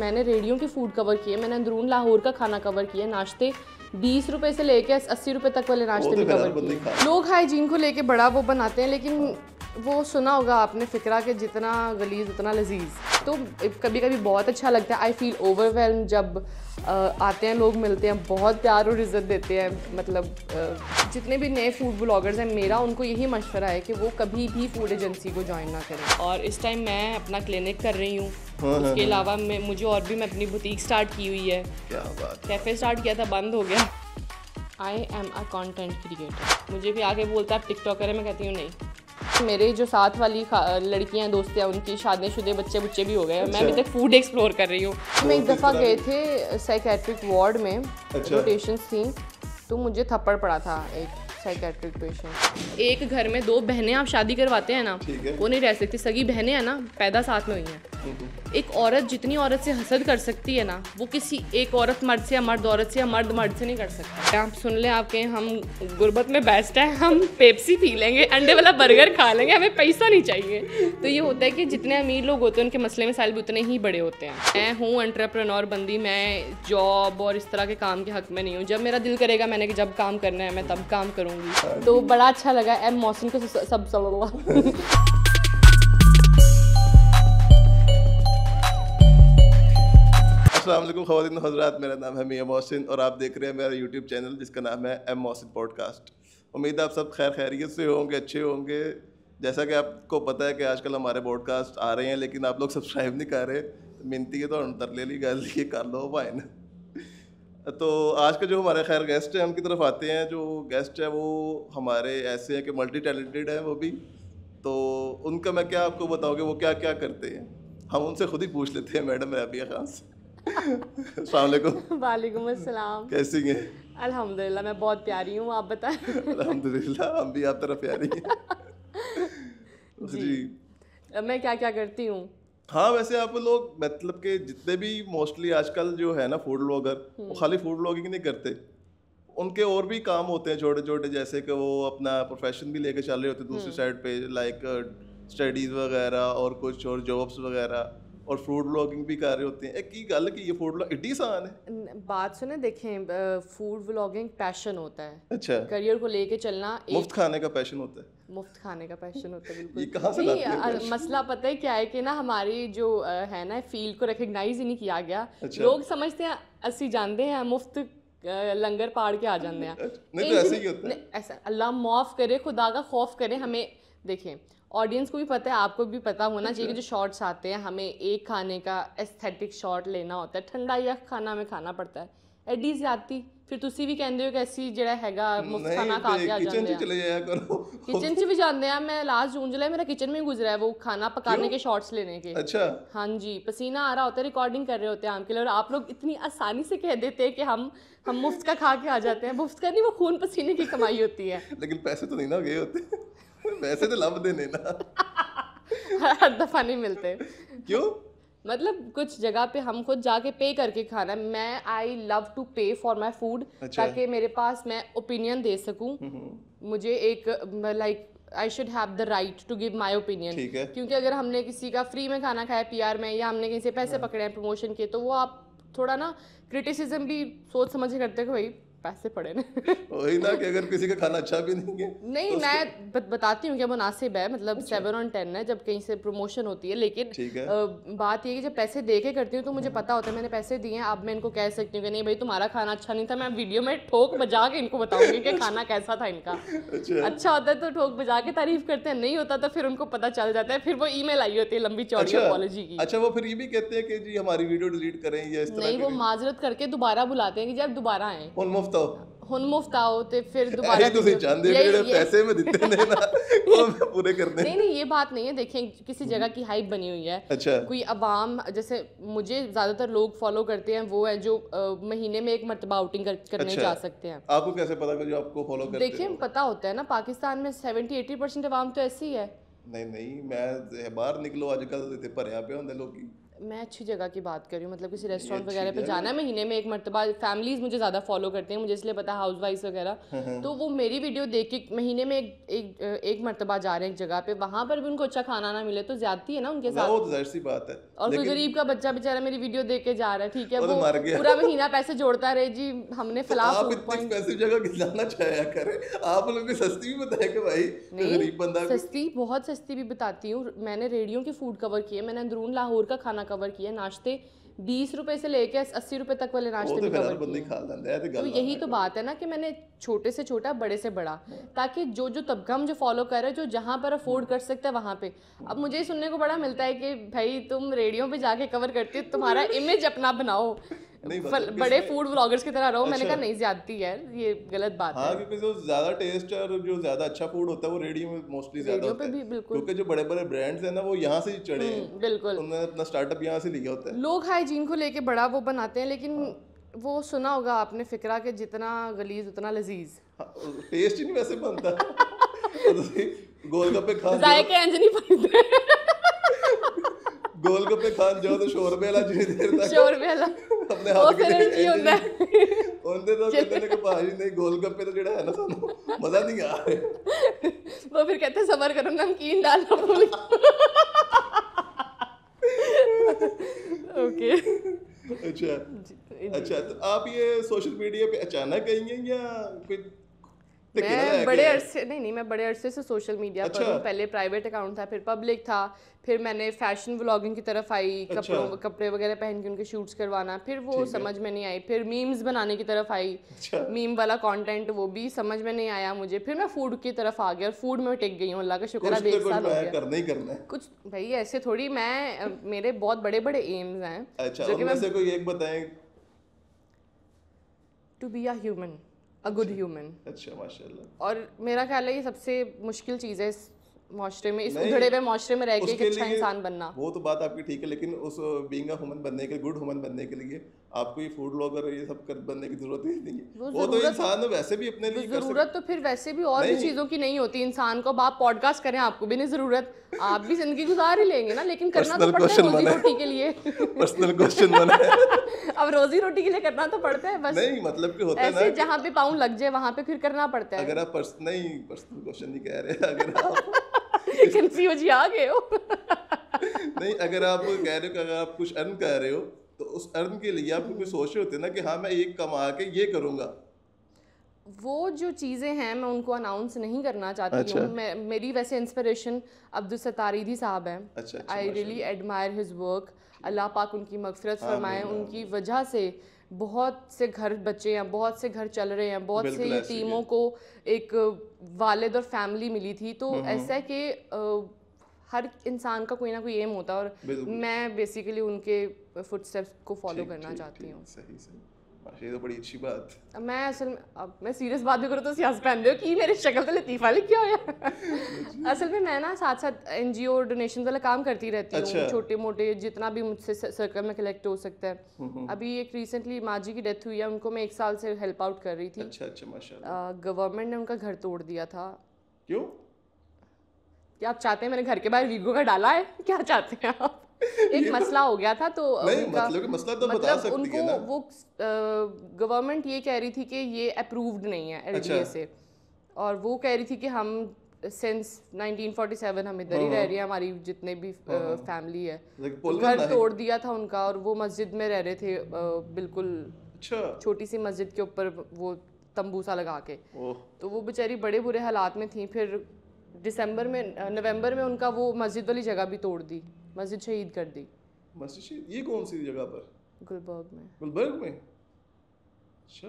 मैंने रेडियो के food cover किए, मैंने अंदरून लाहौर का खाना कवर किया, नाश्ते 20 रुपए से लेके 80 रुपए तक वाले नाश्ते भी कवर किए। लोग हाइजीन को लेके बड़ा वो बनाते हैं, लेकिन वो सुना होगा आपने फिक्रा के जितना गलीज उतना लजीज। तो कभी कभी बहुत अच्छा लगता है। आई फील ओवरवेल्म जब आते हैं लोग, मिलते हैं, बहुत प्यार और इज़्ज़त देते हैं। मतलब जितने भी नए फूड ब्लॉगर्स हैं, मेरा उनको यही मशवरा है कि वो कभी भी फूड एजेंसी को ज्वाइन ना करें। और इस टाइम मैं अपना क्लिनिक कर रही हूँ, उसके अलावा मुझे और भी, मैं अपनी बुटीक स्टार्ट की हुई है। क्या बात। कैफ़े स्टार्ट किया था, बंद हो गया। I am a content creator. मुझे भी आगे बोलता है आप टिकटॉकर है, मैं कहती हूँ नहीं। मेरे जो साथ वाली लड़कियां दोस्त हैं, उनकी शादीशुदे बच्चे बुच्चे भी हो गए। मैं अभी तक फूड एक्सप्लोर कर रही हूँ। मैं एक दफ़ा गए थे साइकेट्रिक वार्ड में, रोटेशंस थी, तो मुझे थप्पड़ पड़ा था एक साइकेट्रिक पेशेंट। एक घर में 2 बहनें आप शादी करवाते हैं ना, वो नहीं रह सकती। सगी बहनें हैं ना, पैदा साथ में हुई हैं। एक औरत जितनी औरत से हसद कर सकती है ना, वो किसी एक औरत मर्द से या मर्द औरत से या मर्द मर्द से नहीं कर सकता। आप सुन लें, आपके हम गुर्बत में बेस्ट है, हम पेप्सी पी लेंगे, अंडे वाला बर्गर खा लेंगे, हमें पैसा नहीं चाहिए। तो ये होता है कि जितने अमीर लोग होते हैं उनके मसले मसाइल भी उतने ही बड़े होते हैं। मैं हूँ एंटरप्रेन्योर बंदी, मैं जॉब और इस तरह के काम के हक में नहीं हूँ। जब मेरा दिल करेगा, मैंने कि जब काम करना है मैं तब काम करूँगी। तो बड़ा अच्छा लगा एम मौसम को सब अस्सलाम वालेकुम ख़वातीन व हज़रात, मेरा नाम है मियां मोहसिन और आप देख रहे हैं मेरा यूट्यूब चैनल जिसका नाम है एम मोहसिन पॉडकास्ट। उम्मीद है आप सब खैर खैरियत से होंगे, अच्छे होंगे। जैसा कि आपको पता है कि आजकल हमारे पॉडकास्ट आ रहे हैं, लेकिन आप लोग सब्सक्राइब नहीं कर रहे। मिनती है तो तरले ली गल ये कर लो भाई ना। तो आज का जो हमारे खैर गेस्ट है उनकी तरफ आते हैं। जो गेस्ट है वो हमारे ऐसे हैं कि मल्टी टैलेंटेड है वो भी। तो उनका मैं क्या आपको बताऊँ कि वो क्या क्या करते हैं, हम उनसे खुद ही पूछ लेते हैं। मैडम रबिया खान से अस्सलाम वालेकुम। वालेकुम अस्सलाम। कैसी हैं? अल्हम्दुलिल्लाह, मैं बहुत प्यारी हूँ, आप बताएं। अल्हम्दुलिल्लाह, हम भी आप तरफ प्यारी हैं। जी। मैं क्या क्या करती हूँ? हाँ, वैसे आप लोग मतलब कि जितने भी मोस्टली आजकल जो है ना फूड ब्लॉगर, वो खाली फूड ब्लॉगिंग नहीं करते, उनके और भी काम होते हैं छोटे छोटे। जैसे कि वो अपना प्रोफेशन भी लेके चल रहे होते हैं दूसरी साइड पे, लाइक स्टडीज़ वगैरह और कुछ और जॉब्स वगैरह, और फूड ब्लॉगिंग भी कर रहे होते हैं। एक ही गल कि ये फूड ब्लॉग इतनी आसान है। बात सुने, देखें, फूड ब्लॉगिंग पैशन होता है। अच्छा, करियर को लेके चलना मुफ्त खाने का पैशन होता है। मुफ्त खाने का पैशन होता है, बिल्कुल। ये कहाँ से लाते हैं? मसला पता है क्या है कि ना हमारी जो है ना फील्ड को रिकग्नाइज ही नहीं किया गया। अच्छा। लोग समझते हैं असी जानते हैं मुफ्त लंगर पाड़ के आ जाते हैं। नहीं तो ऐसे ही होता है। ऐसा अल्लाह माफ़ करे, खुदा का खौफ करे। हमें देखें, ऑडियंस को भी पता है, आपको भी पता होना चाहिए कि जो शॉट्स आते हैं, हमें एक खाने का एस्थेटिक शॉट लेना होता है, ठंडा या खाना में खाना पड़ता है। एडी ज़्यादती फिर तुसी भी कहंदे हो कि ऐसी जेड़ा हैगा मुफ्त खाना खा के आ जाते हैं। चले जाया करो। किचन च भी जाते हैं। मैं लास्ट जून जुलाई मेरा किचन में गुजरा है वो खाना पकाने के शॉट्स लेने के। अच्छा। हाँ जी, पसीना आ रहा होता है, रिकॉर्डिंग कर रहे होते हैं आम के लिए, और आप लोग इतनी आसानी से कह देते हैं कि हम मुफ्त का खा के आ जाते हैं। मुफ्त का नहीं, वो खून पसीने की कमाई होती है। लेकिन पैसे तो नहीं ना गए होते। पैसे तो लब देने ना। हर दफा नहीं मिलते। क्यों? मतलब कुछ जगह पे हम खुद जाके पे करके खाना। मैं I love to pay for my food, ताकि मेरे पास मैं ओपिनियन दे सकूं। मुझे एक like I should have the right to give my opinion. क्योंकि अगर हमने किसी का फ्री में खाना खाया पीआर में, या हमने किसी से पैसे पकड़े हैं प्रमोशन के, तो वो आप थोड़ा ना क्रिटिसिज्म भी सोच समझ के करते हो कि भाई पैसे पड़े ना। वही ना कि अगर किसी का खाना अच्छा भी नहीं है नहीं, तो मैं बताती हूँ क्या मुनासिब है। मतलब 7 on 10 है जब कहीं से प्रमोशन होती है। लेकिन बात ये कि जब पैसे दे के करती हूँ तो मुझे पता होता है मैंने पैसे दिए हैं, अब मैं इनको कह सकती हूँ कि नहीं भाई तुम्हारा खाना अच्छा नहीं था। मैं वीडियो में ठोक बजा के इनको बताऊंगी कि खाना कैसा था इनका। अच्छा होता है तो ठोक बजा के तारीफ करते हैं, नहीं होता तो फिर उनको पता चल जाता है। फिर वो ईमेल आई होती है लंबी चौड़ी अपॉलॉजी की। अच्छा, वो फिर ये भी कहते हैं कि जी हमारी वीडियो डिलीट करें या इस तरह? नहीं, वो माजरत करके दोबारा बुलाते हैं कि जब दोबारा आए हुन मुफ्त आओ तो फिर दोबारा पैसे में देते हैं ना, वो पूरे करते हैं। नहीं, ये बात नहीं है। देखें, किसी जगह की हाइप बनी हुई है। अच्छा। कोई अवाम, जैसे मुझे ज़्यादातर लोग फॉलो करते हैं, वो है जो महीने में एक मरतबा आउटिंग करने जा सकते हैं। आपको कैसे पता कि जो आपको फॉलो करते हैं? देखिए, पता होता है ना, पाकिस्तान में 70-80% अवाम तो ऐसी है। नहीं, मैं बाहर निकलो आजकल भरिया पे होंदे लोग। मैं अच्छी जगह की बात कर रही हूँ, मतलब किसी रेस्टोरेंट अच्छी वगैरह पे जगह। जाना है महीने में एक मरतबा। फैमिलीज मुझे ज़्यादा फॉलो करते हैं, मुझे इसलिए पता है हाउस वाइफ्स वगैरह, तो वो मेरी वीडियो देख के महीने में एक मरतबा जा रहे हैं एक जगह पे, वहाँ पर भी उनको अच्छा खाना ना मिले तो ज्यादती है ना उनके ना, साथ। वो तो जाहिर सी बात है। और कोई लेकिन गरीब का बच्चा बेचारा मेरी वीडियो देख के जा रहा है, ठीक है, वो तो वो मर गया। पूरा महीना पैसे जोड़ता रहे जी, हमने तो फला आप फूड इतनी पॉइंट। एक्सपेंसिव जगह क्यों जाना चाहे करें, आप लोगों को सस्ती भी बताए कि भाई कोई गरीब बंदा को। सस्ती, बहुत सस्ती भी बताती हूँ। मैंने रेडियो के फूड कवर किए, मैंने अंदरून लाहौर का खाना कवर किया, नाश्ते 20 रुपए से लेके 80 रुपए तक वाले वो नाश्ते तो भी फिर हर कवर बंदे किए। खा लेंदा है ते तो गल यही तो बात है ना कि मैंने छोटे से छोटा बड़े से बड़ा, ताकि जो जो तबका हम जो फॉलो कर रहे हैं, जो जहाँ पर अफोर्ड कर सकता है वहाँ पे। अब मुझे ये सुनने को बड़ा मिलता है कि भाई तुम रेडियो पे जाके कवर करती हो, तुम्हारा इमेज अपना बनाओ, नहीं मतलब बड़े इसमें- फूड व्लॉगर्स की तरह रहो। मैंने अच्छा। कहा नहीं, ज्यादती है, ये गलत बात हाँ, है। क्योंकि जो ज्यादा टेस्ट है और जो ज्यादा अच्छा फूड होता है वो रेडियो में मोस्टली ज्यादा रेडियो होता पे है। भी बिल्कुल। क्योंकि जो बड़े बड़े ब्रांड्स हैं ना वो यहाँ से ही चढ़े हैं, बिल्कुल। उन्होंने अपना स्टार्टअप यहाँ से लिया होता है। लोग हाइजीन को लेके बड़ा वो बनाते हैं, लेकिन वो सुना होगा आपने फिक्रा के जितना गलीज उतना लजीज। हाँ, टेस्ट ही नहीं वैसे बनता। तो गोलगप्पे खान जाओ, जायके इंज नहीं बनते। गोलगप्पे खान जाओ तो शोरबे वाला जितनी देर तक शोरबे वाला अपने वो हाथ फिर के इंज ही होता है। उनके तो कहते हैं कि भाजी नहीं गोलगप्पे तो जेड़ा है ना सानू मजा नहीं आ रहा। वो फिर कहते हैं सबर करो, नमकीन डालना भूल ओके। अच्छा अच्छा, तो आप ये सोशल मीडिया पे अचानक आई हैं या कोई धक्के ना मैं लग बड़े गया? अरसे नहीं, मैं बड़े अरसे से सोशल मीडिया पर अच्छा। हूँ। पहले प्राइवेट अकाउंट था, फिर पब्लिक था, फिर मैंने फैशन व्लॉगिंग की तरफ आई, अच्छा। कपड़े वगैरह पहन के उनके शूट्स करवाना, फिर वो ठीक है। समझ में नहीं आई। फिर मीम्स बनाने की तरफ आई, अच्छा। मीम वाला कंटेंट, वो भी समझ में नहीं आया मुझे। फिर मैं फूड की तरफ आ गई और फूड में टिक गई हूँ, अल्लाह का शुक्र है, कुछ अब तो 1 कुछ साल हो मैं गया। करना ही करना है। कुछ भाई ऐसे थोड़ी, मैं मेरे बहुत बड़े बड़े एम्स हैं अच्छा, जो कि उनमें मैं से कोई एक बताएं। To be a human, a good human. अच्छा, माशाल्लाह। और मेरा ख्याल है ये सबसे मुश्किल चीज़ है इस माशरे में, इस नहीं, उधड़े हुए माशरे में रह के एक उसके अच्छा लिए इंसान बनना। वो तो बात आपकी ठीक है, लेकिन उस बीइंग अ ह्यूमन बनने के, गुड ह्यूमन बनने के लिए आपको ये फूड ब्लॉगर ये सब बनने की जरूरत ही नहीं है। वो तो इंसान वैसे भी अपने लिए कर ज़रूरत तो फिर वैसे भी और भी नहीं। चीज़ों की नहीं होती इंसान को। अब आप पॉडकास्ट करें, आपको भी नहीं ज़रूरत, आप भी जिंदगी गुजार ही लेंगे ना, लेकिन करना तो Personal पड़ता है question रोजी बना है। रोटी के लिए। पर्सनल क्वेश्चन बना है। अब रोजी रोटी के लिए करना तो पड़ता है बस। नहीं मतलब कि होता है ऐसे ना, जहाँ पे पाँव लग जाए वहाँ पे फिर करना पड़ता है। अगर आप पर्सनल क्वेश्चन नहीं कह रहे, अगर आप कंफ्यूज आ गए हो। नहीं, अगर आप कह रहे हो कि अगर आप कुछ अर्न कर रहे हो तो उस अर्न के लिए आप कुछ सोच रहे होते हैं ना कि हाँ मैं ये कमा के ये करूंगा। वो जो चीज़ें हैं मैं उनको अनाउंस नहीं करना चाहती अच्छा। हूँ। मेरी वैसे इंस्पिरेशन अब्दुल सत्तारीदी साहब हैं। अच्छा, I really admire his work. अल्लाह पाक उनकी मगफिरत फरमाए। आमीन, उनकी वजह से बहुत से घर बचे हैं, बहुत से घर चल रहे हैं, बहुत से बिल्कुल ऐसे ही यतीमों को एक वालिद और फैमिली मिली थी। तो ऐसा है कि हर इंसान का कोई ना कोई एम होता है, और बिल्कुल। मैं बेसिकली उनके फुटस्टेप्स को फॉलो ठीक, करना ठीक, चाहती ठीक, हूँ। सही सही, माशा, ये तो बड़ी अच्छी बात। अब मैं असल में, अब मैं सीरियस बात भी करूँ तो सियास पहन दो कि मेरी शक्ल तो लतीफ़ा लिख क्या होया। असल में मैं ना साथ साथ NGO डोनेशन वाला काम करती रहती हूँ। अच्छा। छोटे मोटे जितना भी मुझसे सर्कल में कलेक्ट हो सकता है। अभी एक रिसेंटली माँ जी की डेथ हुई है, उनको मैं 1 साल से हेल्प आउट कर रही थी। अच्छा अच्छा, माशाल्लाह। गवर्नमेंट ने उनका घर तोड़ दिया था। क्यों? क्या आप चाहते हैं मैंने घर के बाहर वीगो का डाला है, क्या चाहते हैं आप? एक मसला हो गया था तो नहीं उनका, मतलब कि मसला तो बता सकती उनको है ना। वो गवर्नमेंट ये कह रही थी कि ये अप्रूव्ड नहीं है LDA से, और वो कह रही थी कि हम सिंस 1947 हम इधर ही रह रही है, हमारी जितने भी फैमिली है। Like, तो पुल बनना घर है। तोड़ दिया था उनका, और वो मस्जिद में रह रहे थे, बिल्कुल अच्छा। छोटी सी मस्जिद के ऊपर वो तंबू सा लगा के। ओह, तो वो बेचारी बड़े बुरे हालात में थी। फिर नवंबर में उनका वो मस्जिद वाली जगह भी तोड़ दी, मस्जिद शहीद कर दी मस्जिद ये कौन सी जगह पर? गुलबर्ग में। गुलबर्ग में? अच्छा।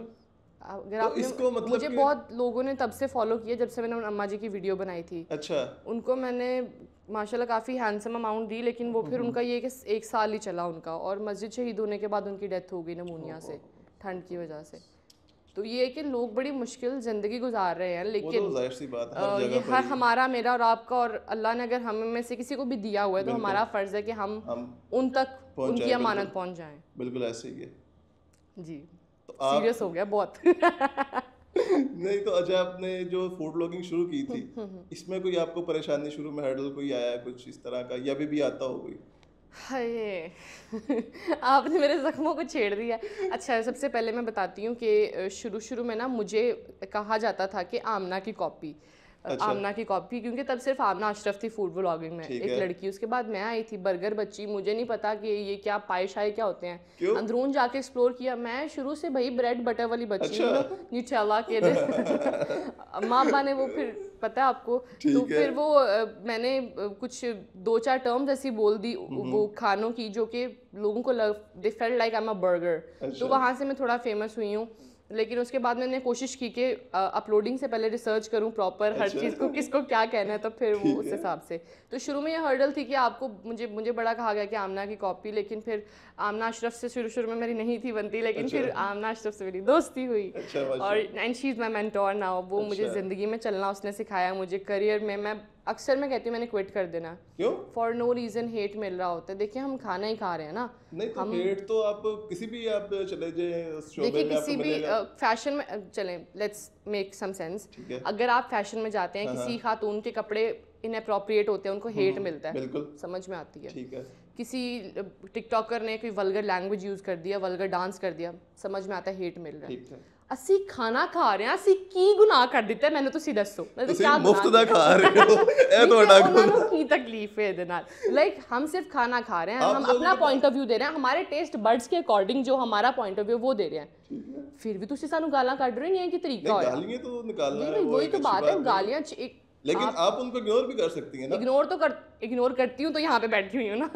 अगर तो आपने, इसको मतलब मुझे कि- बहुत लोगों ने तब से फॉलो किया जब से मैंने उन अम्मा जी की वीडियो बनाई थी। अच्छा। उनको मैंने माशाल्लाह काफ़ी हैंडसम अमाउंट दी, लेकिन वो फिर उनका ये कि 1 साल ही चला उनका, और मस्जिद शहीद होने के बाद उनकी डेथ हो गई नमूनिया से, ठंड की वजह से। तो ये है कि लोग बड़ी मुश्किल ज़िंदगी गुजार रहे हैं, वो लेकिन तो जाहिर सी बात है, हर ये जगह पर हर ही। हमारा, मेरा और आपका, और अल्लाह ने अगर हम में से किसी को भी दिया हुआ है तो बिल्कुल। हमारा फ़र्ज़ है कि हम उन तक पहुंचाएं, उनकी बिल्कुल। अमानत पहुंच जाएं। बिल्कुल ऐसे ही है। जी, तो आप सीरियस हो गया बहुत। नहीं तो अच्छा, आपने जो फूड ब्लॉगिंग शुरू की थी इसमें कोई आपको परेशानी शुरू में हर्डल कोई आया कुछ इस तरह का, या अभी भी आता हो कोई? हाय आपने मेरे जख्मों को छेड़ दिया। अच्छा, सबसे पहले मैं बताती हूँ कि शुरू शुरू में ना मुझे कहा जाता था कि आमना की कॉपी, अच्छा। आमना की कॉपी, क्योंकि तब सिर्फ आमना अशरफ थी फूड व्लॉगिंग में, ठीक एक है। लड़की। उसके बाद मैं आई थी बर्गर बच्ची, मुझे नहीं पता कि ये क्या पाए शाए क्या होते हैं। क्यों? अंदरून जाके एक्सप्लोर किया। मैं शुरू से भाई ब्रेड बटर वाली बच्ची अच्छा। हूँ, न्यूट्रेला के माँ बाप ने वो फिर पता है आपको, तो ठीक है। फिर वो मैंने कुछ 2-4 टर्म्स ऐसी बोल दी वो खानों की, जो कि लोगों को they felt like I am a burger. अच्छा। तो वहाँ से मैं थोड़ा फेमस हुई हूँ। लेकिन उसके बाद मैंने कोशिश की कि अपलोडिंग से पहले रिसर्च करूं प्रॉपर हर अच्छा। चीज़ को, किसको क्या कहना है, तब फिर वो ठीक उस है। हिसाब से। तो शुरू में ये हर्डल थी कि आपको मुझे बड़ा कहा गया कि आमना की कॉपी, लेकिन फिर आमना अशरफ से शुरू में मेरी नहीं थी बनती, लेकिन अच्छा। फिर आमना अशरफ से मेरी दोस्ती हुई। अच्छा, और माशाल्लाह। And she is my mentor now. वो मुझे अच्छा। ज़िंदगी में चलना उसने सिखाया, मुझे करियर में। मैं अक्सर मैं कहती हूँ मैंने क्विट कर देना, क्यों? फॉर नो रीज़न हेट मिल रहा होता है। देखिए हम खाना ही खा रहे हैं ना। नहीं तो हेट तो आप किसी भी आप चले जाए शोबे देखिए में आपको किसी भी मिलेगा। फैशन में चलें, लेट्स मेक सम सेंस। ठीक है। अगर आप फैशन में जाते हैं, किसी खातून के कपड़े इनअप्रोप्रिएट होते हैं, उनको हेट मिलता है, बिल्कुल। समझ में आती है। ठीक है। किसी टिकटॉकर ने कोई वल्गर लैंग्वेज यूज़ कर दिया, वल्गर डांस कर दिया, समझ में आता है हेट मिल रहा है। ठीक है। ਅਸੀਂ ਖਾਣਾ ਖਾ ਰਹੇ ਹਾਂ, ਅਸੀਂ ਕੀ ਗੁਨਾਹ ਕਰ ਦਿੱਤਾ ਮੈਨੂੰ ਤੁਸੀਂ ਦੱਸੋ। ਤੁਸੀਂ ਮੁਫਤ ਦਾ ਖਾ ਰਹੇ ਹੋ, ਇਹ ਤੁਹਾਡਾ ਉਹਨਾਂ ਨੂੰ ਕੀ ਤਕਲੀਫ ਹੈ ਇਹਦੇ ਨਾਲ। लाइक हम सिर्फ खाना खा रहे हैं, हम अपना पॉइंट ऑफ व्यू दे रहे हैं, हमारे टेस्ट बर्ड्स के अकॉर्डिंग जो हमारा पॉइंट ऑफ व्यू वो दे रहे हैं। फिर भी ਤੁਸੀਂ ਸਾਨੂੰ गालां ਕੱਢ ਰਹੇ नहीं है कि तरीका होया। गालियां तो निकालना है, नहीं, वही तो बात है, गालियां एक। लेकिन आप उनको इग्नोर भी कर सकती हैं ना। इग्नोर करती हूँ तो यहाँ पे बैठी हुई हूँ ना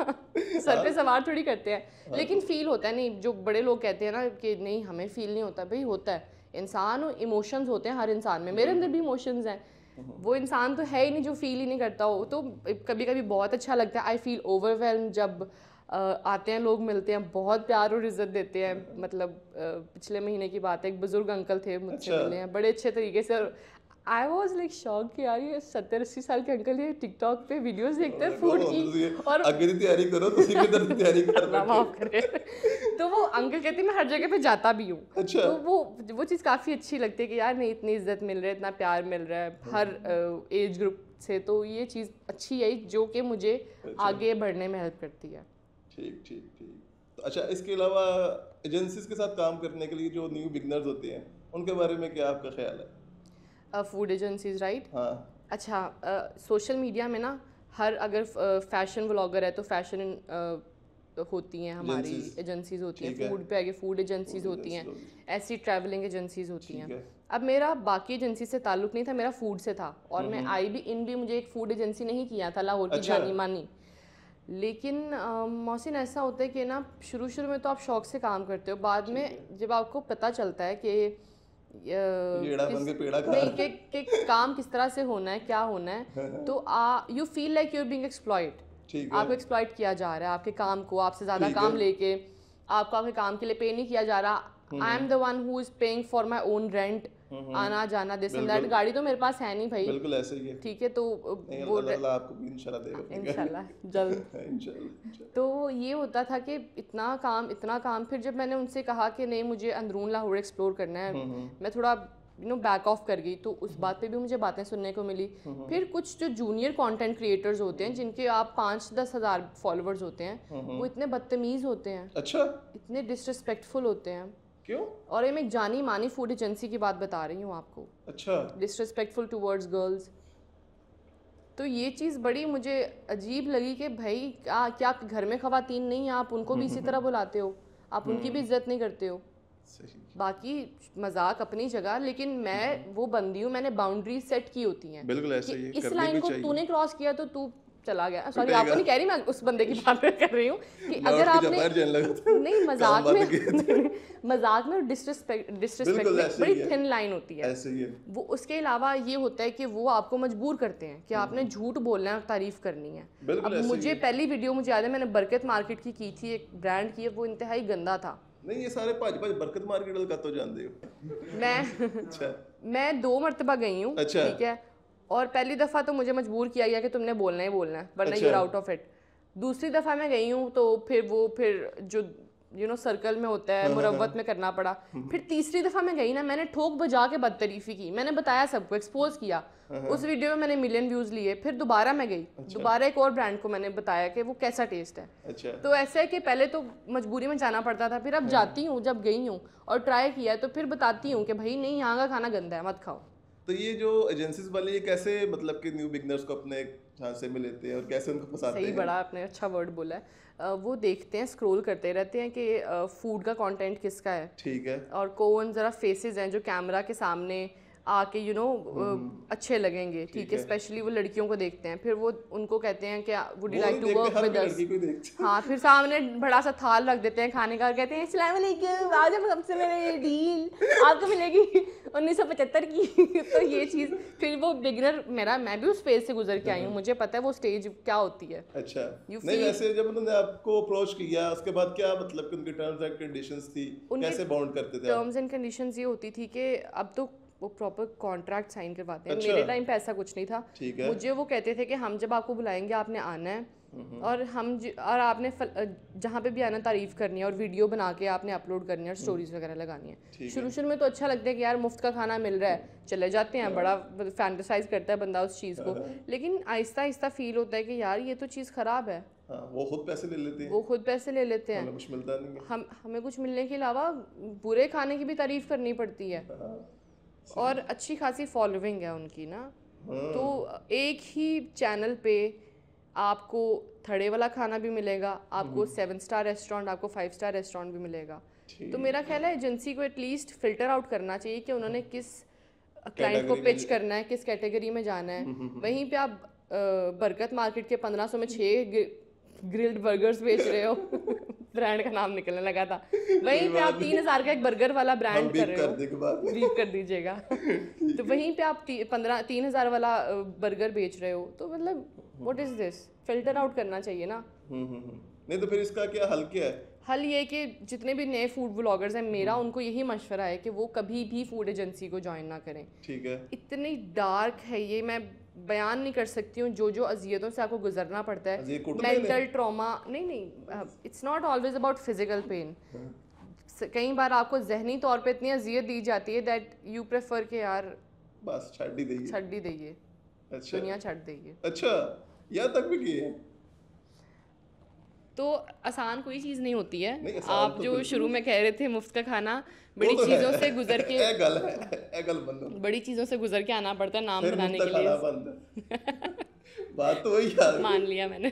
सर पे सवार थोड़ी करते हैं। लेकिन फील होता है, नहीं जो बड़े लोग कहते हैं ना कि नहीं हमें फील नहीं होता, भाई होता है। इंसान इमोशंस होते हैं हर इंसान में, मेरे अंदर भी इमोशंस हैं। वो इंसान तो है ही नहीं जो फील ही नहीं करता हो। तो कभी कभी बहुत अच्छा लगता है, आई फील ओवरवेल्म जब आते हैं लोग, मिलते हैं, बहुत प्यार और इज्जत देते हैं। मतलब पिछले महीने की बात है, एक बुजुर्ग अंकल थे मुझसे मिले हैं बड़े अच्छे तरीके से। आई वॉज लाइक शॉक कि यार ये 70-80 साल के अंकल ये टिकटॉक पे वीडियोस देखते हैं फूड की, और आगे की तैयारी करो, तुसी भी इधर तैयारी कर अल्लाह माफ करे। तो वो अंकल कहते हैं मैं हर जगह पे जाता भी हूँ। अच्छा। तो वो चीज़ काफ़ी अच्छी लगती है कि यार नहीं इतनी इज्जत मिल रही है, इतना प्यार मिल रहा है हर एज ग्रुप से। तो ये चीज़ अच्छी है जो कि मुझे आगे बढ़ने में हेल्प करती है। ठीक ठीक ठीक। तो अच्छा, इसके अलावा एजेंसीज के साथ काम करने के लिए जो न्यू बिगनर्स होते हैं उनके बारे में क्या आपका ख्याल है? Food agencies, right? हाँ। अच्छा, सोशल मीडिया में ना हर अगर फैशन व्लॉगर है तो फैशन होती हैं हमारी एजेंसीज होती हैं। फूड पे आगे फूड एजेंसीज होती हैं, ऐसी ट्रैवलिंग एजेंसीज होती हैं। अब मेरा बाकी एजेंसी से ताल्लुक नहीं था, मेरा फूड से था। और मैं आई भी इन भी मुझे एक फूड एजेंसी नहीं किया था, लाहौर की जानी मानी। लेकिन मोहसिन ऐसा होता है कि ना शुरू में तो आप शौक से काम करते हो, बाद में जब आपको पता चलता है कि नहीं कि काम किस तरह से होना है, क्या होना है, तो you feel like you are being exploit. आपको एक्सप्लॉइट किया जा रहा है, आपके काम को, आपसे ज़्यादा काम लेके आपको आपके काम के लिए पे नहीं किया जा रहा। I am the one who is paying for my own rent, आना जाना दिस एंड दैट। गाड़ी तो मेरे पास है नहीं भाई, बिल्कुल ऐसे ही है। ठीक है, तो वो आपको भी इंशाल्लाह देगा, इंशाल्लाह जल्द इंशाल्लाह। तो ये होता था कि इतना काम। फिर जब मैंने उनसे कहा कि नहीं मुझे अंदरून लाहौर एक्सप्लोर करना है, मैं थोड़ा बैक ऑफ कर गई, तो उस बात पे भी मुझे बातें सुनने को मिली। फिर कुछ जो जूनियर कंटेंट क्रिएटर्स होते हैं जिनके आप 5-10 हज़ार फॉलोअर्स होते हैं, वो इतने बदतमीज़ होते हैं। अच्छा। इतने डिसरिस्पेक्टफुल होते हैं। क्यों? और ये मैं एक जानी मानी फूड एजेंसी की बात बता रही हूँ आपको। अच्छा। Disrespectful towards girls. तो ये चीज़ बड़ी मुझे अजीब लगी कि भाई क्या घर में ख़वातीन नहीं हैं, आप उनको भी इसी तरह बुलाते हो, आप उनकी भी इज्जत नहीं करते हो। बाकी मजाक अपनी जगह, लेकिन मैं वो बंदी हूँ, मैंने बाउंड्रीज सेट की होती हैं। बिल्कुल ऐसे ही, इस लाइन को तूने क्रॉस किया तो तू चला गया। सॉरी, आपको नहीं कह रही, मैं उस बंदे की बात कर रही हूँ कि अगर आपने नहीं मजाक में डिसरिस्पेक्ट बड़ी थिन लाइन होती है। ऐसे ही है। वो उसके अलावा ये होता है कि वो आपको मजबूर करते हैं कि आपने झूठ बोलना है और तारीफ करनी है। अब मुझे पहली वीडियो मुझे याद है मैंने बरकत मार्केट की थी, एक ब्रांड की है, वो इंतहाई गंदा था। नहीं ये सारे पाँच बरकत मार्केट का तो जानते हो। मैं 2 मरतबा गई हूँ, ठीक है, और पहली दफ़ा तो मुझे मजबूर किया गया कि तुमने बोलना ही बोलना है वरना यूर आउट ऑफ इट। दूसरी दफ़ा मैं गई हूँ तो फिर जो सर्कल में होता है, मुरव्वत में करना पड़ा। फिर तीसरी दफ़ा मैं गई ना, मैंने ठोक बजा के बदतरीफ़ी की, मैंने बताया सबको, एक्सपोज किया। उस वीडियो में मैंने मिलियन व्यूज़ लिए। फिर दोबारा मैं गई, दोबारा एक और ब्रांड को मैंने बताया कि वो कैसा टेस्ट है। अच्छा। तो ऐसा है कि पहले तो मजबूरी में जाना पड़ता था, फिर अब जाती हूँ, जब गई हूँ और ट्राई किया तो फिर बताती हूँ कि भाई नहीं, यहाँ का खाना गंदा है, मत खाओ। तो ये जो एजेंसीज वाले ये कैसे मतलब कि न्यू बिगनर्स को अपने झांसे में लेते हैं और कैसे उनको फंसाते सही हैं? बड़ा आपने अच्छा वर्ड बोला है। वो देखते हैं, स्क्रॉल करते रहते हैं कि फूड का कंटेंट किसका है, ठीक है। और कौन ज़रा फेसेस हैं जो कैमरा के सामने आके अच्छे लगेंगे, ठीक है। स्पेशली वो लड़कियों को देखते हैं, फिर वो उनको कहते हैं कि would you like to work with us. हाँ, फिर सामने बड़ा सा थाल रख देते हैं खाने का और कहते हैं अस्सलाम वालेकुम, आज हम सबसे मेरे डील आपको मिलेगी 1975 की। तो ये चीज़, फिर वो बिगनर, मैं भी उस फेज से गुजर के आई हूँ, मुझे पता है वो स्टेज क्या होती है। अच्छा। नहीं, वैसे जब उन्होंने आपको अप्रोच किया उसके बाद क्या मतलब कि उनकी टर्म्स एंड कंडीशंस थी, कैसे बाउंड करते थे? टर्म्स एंड कंडीशंस ये होती थी कि अब तो वो प्रॉपर कॉन्ट्रैक्ट साइन करवाते हैं। मेरे टाइम पे ऐसा कुछ नहीं था। मुझे वो कहते थे कि हम जब आपको बुलाएंगे आपने आना है, और और आपने जहाँ पे भी आना तारीफ करनी है और वीडियो बना के आपने अपलोड करनी है और स्टोरीज वगैरह लगानी है। शुरू में तो अच्छा लगता है कि यार मुफ्त का खाना मिल रहा है, चले जाते हैं, बड़ा फैंटेसाइज करता है बंदा उस चीज़ को। लेकिन आहिस्ता आहिस्ता फील होता है कि यार ये तो चीज़ ख़राब है। वो खुद पैसे ले लेते हैं, हमें कुछ मिलता नहीं है। हमें कुछ मिलने के अलावा बुरे खाने की भी तारीफ करनी पड़ती है। और अच्छी खासी फॉलोइंग है उनकी ना। तो एक ही चैनल पे आपको थड़े वाला खाना भी मिलेगा, आपको 7 स्टार रेस्टोरेंट, आपको 5 स्टार रेस्टोरेंट भी मिलेगा। तो मेरा ख्याल है एजेंसी को एटलीस्ट फिल्टर आउट करना चाहिए कि उन्होंने किस क्लाइंट को पिच करना है, किस कैटेगरी में जाना है। वहीं पे आप बरकत मार्केट के 1500 में 6 ग्रिल्ड बर्गर्स बेच रहे हो ब्रांड का नाम निकलने लगा था, वहीं पे आप 3000 का एक बर्गर वाला ब्रांड कर रहे हो, बीप कर दीजिएगा। तो वहीं पे आप 3000 वाला बर्गर बेच रहे हो, तो मतलब what is this? Filter out करना चाहिए ना। नहीं तो फिर इसका क्या हल क्या है? हल ये कि जितने भी नए फूड ब्लॉगर्स हैं, मेरा उनको यही मशवरा है कि वो कभी भी फूड एजेंसी को ज्वाइन ना करें। ठीक है। इतनी डार्क है ये, मैं बयान नहीं कर सकती हूँ जो अजियतों से आपको गुजरना पड़ता है। मेंटल ट्रॉमा नहीं, it's not always about physical pain. कई बार आपको जहनी तौर पे इतनी अजियत दी जाती है दैट यू प्रेफर के यार बस छड़ ही दइए। अच्छा, दुनिया छड़ दइए। अच्छा, यहाँ तक भी किए? तो आसान कोई चीज़ नहीं होती है। आप जो शुरू में कह रहे थे मुफ्त का खाना, बड़ी चीज़ों से गुजर के बड़ी चीज़ों से गुजर के आना पड़ता है नाम बनाने के लिए। बात तो वही यार, मान लिया मैंने।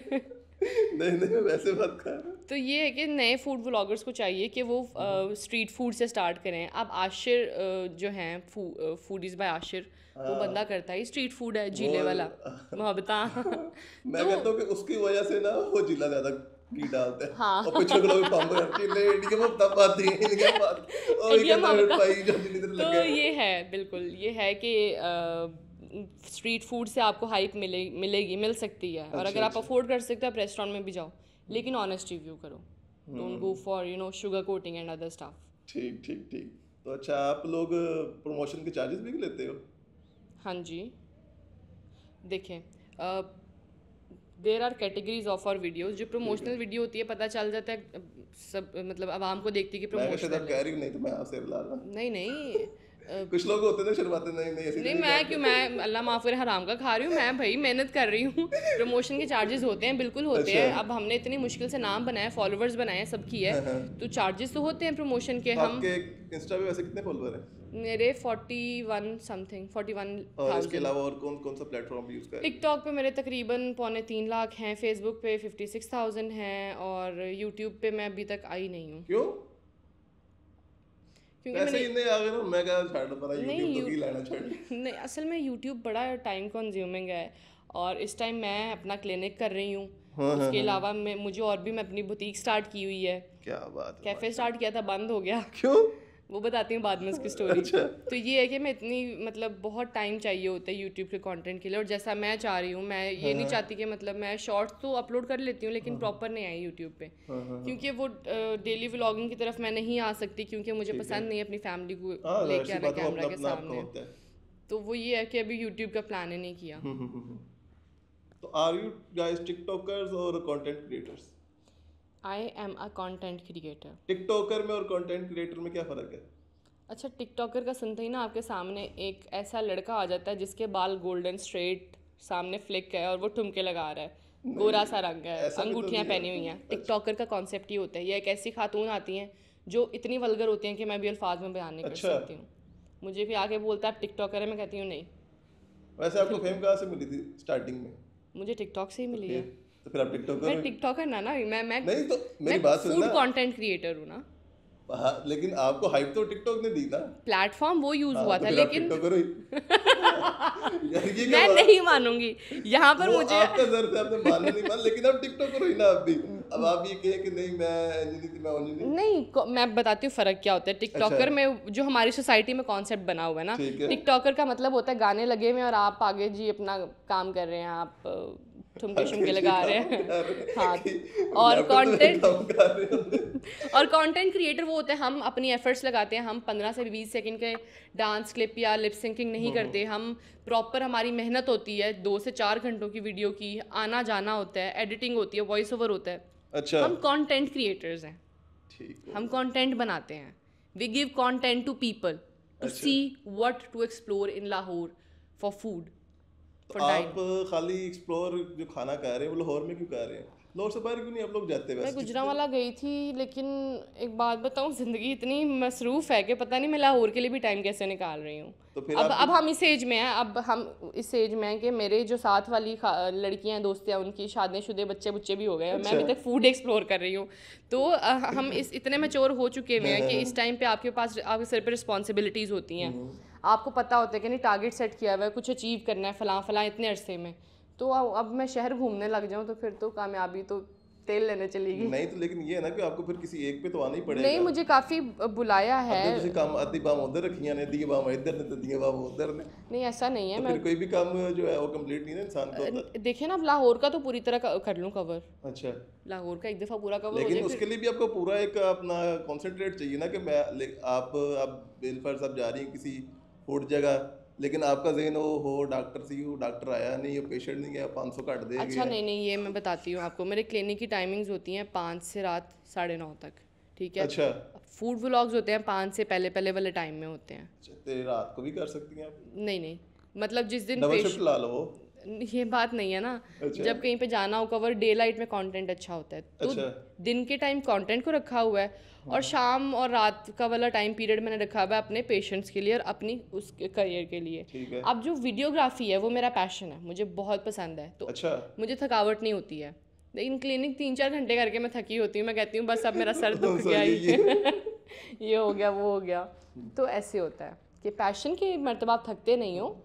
नहीं वैसे बात कर। तो ये है कि नए फूड व्लॉगर्स को चाहिए कि वो स्ट्रीट फूड से स्टार्ट करें। अब आशिर जो हैं फूडीज बाय आशिर, वो बंदा करता है स्ट्रीट फूड है, जीले वाला मोहब्बता। मैं कहता हूँ कि उसकी वजह से ना वो जीला ज़्यादा घी डालते हैं। हाँ। और पिछले लोग पंप करते हैं, इंडिया में तब बात थी, इंडिया में बात और ये पाई जो जिली तरह लगे। तो ये है, बिल्कुल ये है कि स्ट्रीट फूड से आपको हाइप मिल सकती है। और अगर आप अफोर्ड कर सकते हो आप रेस्टोरेंट में भी जाओ, लेकिन ऑनेस्ट रिव्यू करो, don't go for sugar coating and other stuff. ठीक। तो अच्छा, आप लोग प्रमोशन के चार्जेस भी लेते हो? हाँ जी, देखें there are categories of our videos. जो प्रमोशनल वीडियो होती है, पता चल जाता है सब, मतलब आवाम को देखती है कि प्रमोशनल है। नहीं तो मैं आपसे नहीं कुछ लोग होते हैं ना शर्माते, नहीं मैं अल्लाह माफ़ करे हराम का खा रही हूँ, मैं भाई मेहनत कर रही हूँ। प्रमोशन के चार्जेस होते हैं, बिल्कुल होते हैं। अब हमने इतनी मुश्किल से नाम बनाया, फॉलोअर्स बनाए, सबकी है, तो चार्जेस तो होते हैं प्रमोशन के। हम आपके इंस्टा पे वैसे कितने फॉलोअर हैं? मेरे 41,000। और इसके अलावा और कौन सा प्लेटफॉर्म यूज़ करते हैं? टिकटॉक पे मेरे तकरीबन 3.25 लाख हैं, फेसबुक पे 56,000 हैं, और यूट्यूब पे मैं अभी तक आई नहीं हूँ। क्यों? नहीं, असल में यूट्यूब बड़ा टाइम कंज्यूमिंग है, और इस टाइम मैं अपना क्लिनिक कर रही हूँ। उसके अलावा मुझे और भी, मैं अपनी बुटीक स्टार्ट की हुई है। क्या बात है। कैफे स्टार्ट किया था, बंद हो गया। क्यों? वो बताती हूँ बाद में उसकी स्टोरी। अच्छा। तो ये है कि मैं इतनी, मतलब बहुत टाइम चाहिए होता है यूट्यूब के कंटेंट के लिए, और जैसा मैं चाह रही हूँ, मैं ये नहीं चाहती कि मतलब मैं शॉर्ट्स तो अपलोड कर लेती हूँ लेकिन प्रॉपर नहीं आई यूट्यूब पे, क्योंकि वो डेली व्लॉगिंग की तरफ मैं नहीं आ सकती, क्योंकि मुझे पसंद नहीं है अपनी फैमिली को लेके आना कैमरा के सामने। तो वो ये है कि अभी यूट्यूब का प्लान ही नहीं किया। तो आर यू गाइस टिकटॉकर्स और content creators? I am a content creator. TikToker में और कंटेंट क्रिएटर में क्या फ़र्क है? अच्छा, टिकटॉकर का सुनते ही ना आपके सामने एक ऐसा लड़का आ जाता है जिसके बाल गोल्डन स्ट्रेट, सामने फ्लिक है और वो ठुमके लगा रहा है, गोरा सा रंग है, ऐसा भी तो अंगूठियाँ नहीं है। पहनी हुई हैं। टिकटॉकर का कॉन्सेप्ट ही होता है, ये एक ऐसी खातून आती हैं जो इतनी वल्गर होती हैं कि मैं भी अल्फाज में बयान नहीं कर अच्छा। सकती हूँ। मुझे भी आके बोलता है आप टिकटॉकर है, मैं कहती हूँ नहीं, वैसे आपको फेम कहाँ से मिली थी स्टार्टिंग में? मुझे टिकटॉक से ही मिली ओके, है। तो फिर आप टिकटॉकर मैं हो? टिकटॉकर ना मैं नहीं तो मेरी बात फूड सुनना। कंटेंट क्रिएटर हूँ ना। हाँ, लेकिन आपको हाइप तो टिकटॉक ने दी ना। प्लेटफॉर्म वो यूज हाँ, हुआ तो था, फिर आप लेकिन टिकटॉकर हुई। यार ये क्या मैं बात? नहीं मानूंगी यहाँ पर वो मुझे। आपका जर से आपने माना नहीं मान, लेकिन आप टिकटॉकर हुई ना आप भी। अब आप ये कहें कि नहीं मैं अंजलि थी, मैं अंजलि नहीं। नहीं, मैं बताती हूँ फ़र्क क्या होता है। टिकटॉकर अच्छा। में जो हमारी सोसाइटी में कॉन्सेप्ट बना हुआ है ना, ठीक है। टिकटॉकर का मतलब होता है गाने लगे हुए हैं और आप आगे जी अपना काम कर रहे हैं, आप ठुमके शुमके लगा रहे हैं। हाँ, और कंटेंट और कंटेंट क्रिएटर वो होते हैं, हम अपनी एफर्ट्स लगाते हैं, हम 15 से 20 सेकंड के डांस क्लिप या लिप सिंकिंग नहीं करते, हम प्रॉपर हमारी मेहनत होती है 2 से 4 घंटों की वीडियो की, आना जाना होता है, एडिटिंग होती है, वॉइस ओवर होता है। अच्छा, हम कंटेंट क्रिएटर्स हैं, ठीक है। हम कंटेंट बनाते हैं। We give content to people to see what to explore in Lahore for food. तो आप खाली एक्सप्लोर जो खाना खा रहे हैं वो लाहौर में क्यों खा रहे हैं? लाहौर से बाहर क्यों नहीं आप लोग जाते? मैं वैसे गुजरांवाला गई थी, लेकिन एक बात बताऊं, ज़िंदगी इतनी मसरूफ़ है कि पता नहीं मैं लाहौर के लिए भी टाइम कैसे निकाल रही हूँ। तो फिर अब हम इस एज में हैं, अब हम इस एज में हैं कि मेरे जो साथ वाली लड़कियां दोस्त हैं उनकी शादीशुदे बच्चे बुच्चे भी हो गए और मैं अभी तक फूड एक्सप्लोर कर रही हूँ। तो हम इस इतने मैच्योर हो चुके हुए हैं कि इस टाइम पे आपके पास आपके सिर पे रिस्पॉन्सिबिलिटीज़ होती हैं। आपको पता होता है कि नहीं टारगेट सेट किया हुआ है, कुछ अचीव करना है फलां इतने अरसे में। तो अब मैं शहर घूमने लग जाऊँ तो फिर तो कामयाबी तो तेल लेने चलेगी। नहीं तो लेकिन ये है ना कि आपको फिर किसी एक पे तो आना ही पड़ेगा। नहीं, मुझे काफ़ी बुलाया है। अपने तुझे काम आती बाम उधर रखियां ने, दी बाम इधर ने, तो दी बाम उधर ने। नहीं, ऐसा नहीं है। तो फिर कोई भी काम जो है वो कंप्लीट नहीं ना इंसान का होता। देखिए ना, अब लाहौर का तो पूरी तरह कर लूँ कवर। अच्छा, लाहौर का एक दफ़ा पूरा कवर हो लेकिन जाए उसके लिए भी आपको पूरा एक अपना कॉन्सेंट्रेट चाहिए ना कि आप बिलफर्ज आप जा रही हैं किसी फूड जगह, लेकिन आपका ज़हन हो डॉक्टर से, वो डॉक्टर आया नहीं, वो पेशेंट नहीं गया, 500 काट दे अच्छा, नहीं, ये मैं बताती हूँ आपको। मेरे क्लिनिक की टाइमिंग्स होती हैं 5 से रात 9:30 तक, ठीक है। अच्छा, फूड व्लॉग्स होते हैं 5 से पहले वाले टाइम में होते हैं। तेरे रात को भी कर सकती हैं आप? नहीं, मतलब जिस दिन डबल शिफ्ट ला लो वो। ये बात नहीं है ना। अच्छा। जब कहीं पे जाना हो कवर, डे लाइट में कंटेंट अच्छा होता है, तो अच्छा। दिन के टाइम कंटेंट को रखा हुआ है और शाम और रात का वाला टाइम पीरियड मैंने रखा हुआ है अपने पेशेंट्स के लिए और अपनी उसके करियर के लिए। ठीक है। अब जो वीडियोग्राफी है वो मेरा पैशन है, मुझे बहुत पसंद है, तो अच्छा, मुझे थकावट नहीं होती है। लेकिन क्लिनिक 3-4 घंटे करके मैं थकी होती हूँ, मैं कहती हूँ बस अब मेरा सर दुख गया ये हो गया वो हो गया। तो ऐसे होता है कि पैशन की मर्तबा आप थकते नहीं हो,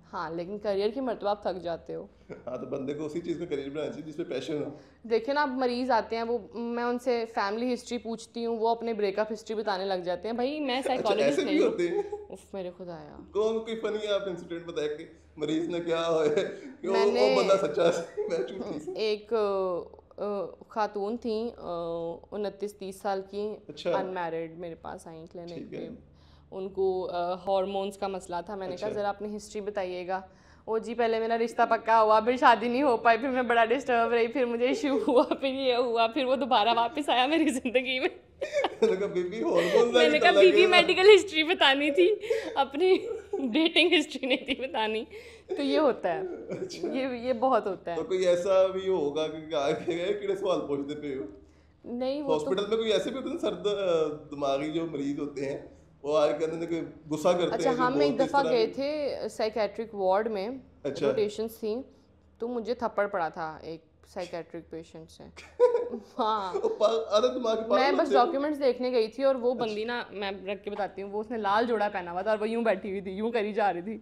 हाँ, लेकिन करियर की मर्तबा आप थक जाते हो। हाँ, तो बंदे को उसी चीज़ का करियर बनाना चाहिए जिसपे पैशन हो। देखिए ना, अब मरीज आते हैं, वो मैं उनसे फैमिली हिस्ट्री पूछती हूँ, वो अपने ब्रेकअप हिस्ट्री बताने लग जाते हैं। भाई मैं साइकोलॉजिस्ट ऐसे भी नहीं होते हैं? हूँ। उफ मेरे खुदाया, कौन कोई फनी आप इंसिडेंट बताया कि मरीज ने क्या है कि वो बंदा सच्चा है मैं झूठी? एक खातून थी 29-30 साल की, अच्छा। अनमैरिड, मेरे पास आई क्लिनिक ठीक पे। है। उनको हार्मोन्स का मसला था। मैंने कहा अच्छा। ज़रा अपनी हिस्ट्री बताइएगा। ओ जी, पहले मेरा रिश्ता पक्का हुआ, फिर शादी नहीं हो पाई, फिर मैं बड़ा डिस्टर्ब रही, फिर मुझे इशू हुआ, फिर ये हुआ, फिर वो दोबारा वापस आया मेरी ज़िंदगी में। मैंने कहा बीबी हार्मोन्स मैंने कहा बीबी मेडिकल हिस्ट्री बतानी थी, अपनी डेटिंग हिस्ट्री नहीं थी बतानी। तो ये होता है। अच्छा। ये बहुत होता है। तो कोई ऐसा भी होगा कि आगे गए किड़े सवाल पूछते पे हो? नहीं, वो हॉस्पिटल में कोई ऐसे भी होते हैं सर्द दिमागी जो मरीज होते हैं, वो आगे कहते हैं कि गुस्सा करते अच्छा, हैं। हम एक दफ़ा गए थे साइकेट्रिक वार्ड में, अच्छा। रोटेशंस थी, तो मुझे थप्पड़ पड़ा था एक साइकेट्रिक पेशेंट से। हाँ, मैं बस डॉक्यूमेंट्स देखने गई थी और वो बंदी ना, मैं रख के बताती हूँ, वो उसने लाल जोड़ा पहना हुआ था और वो यूं बैठी हुई थी, यूं करी जा रही थी।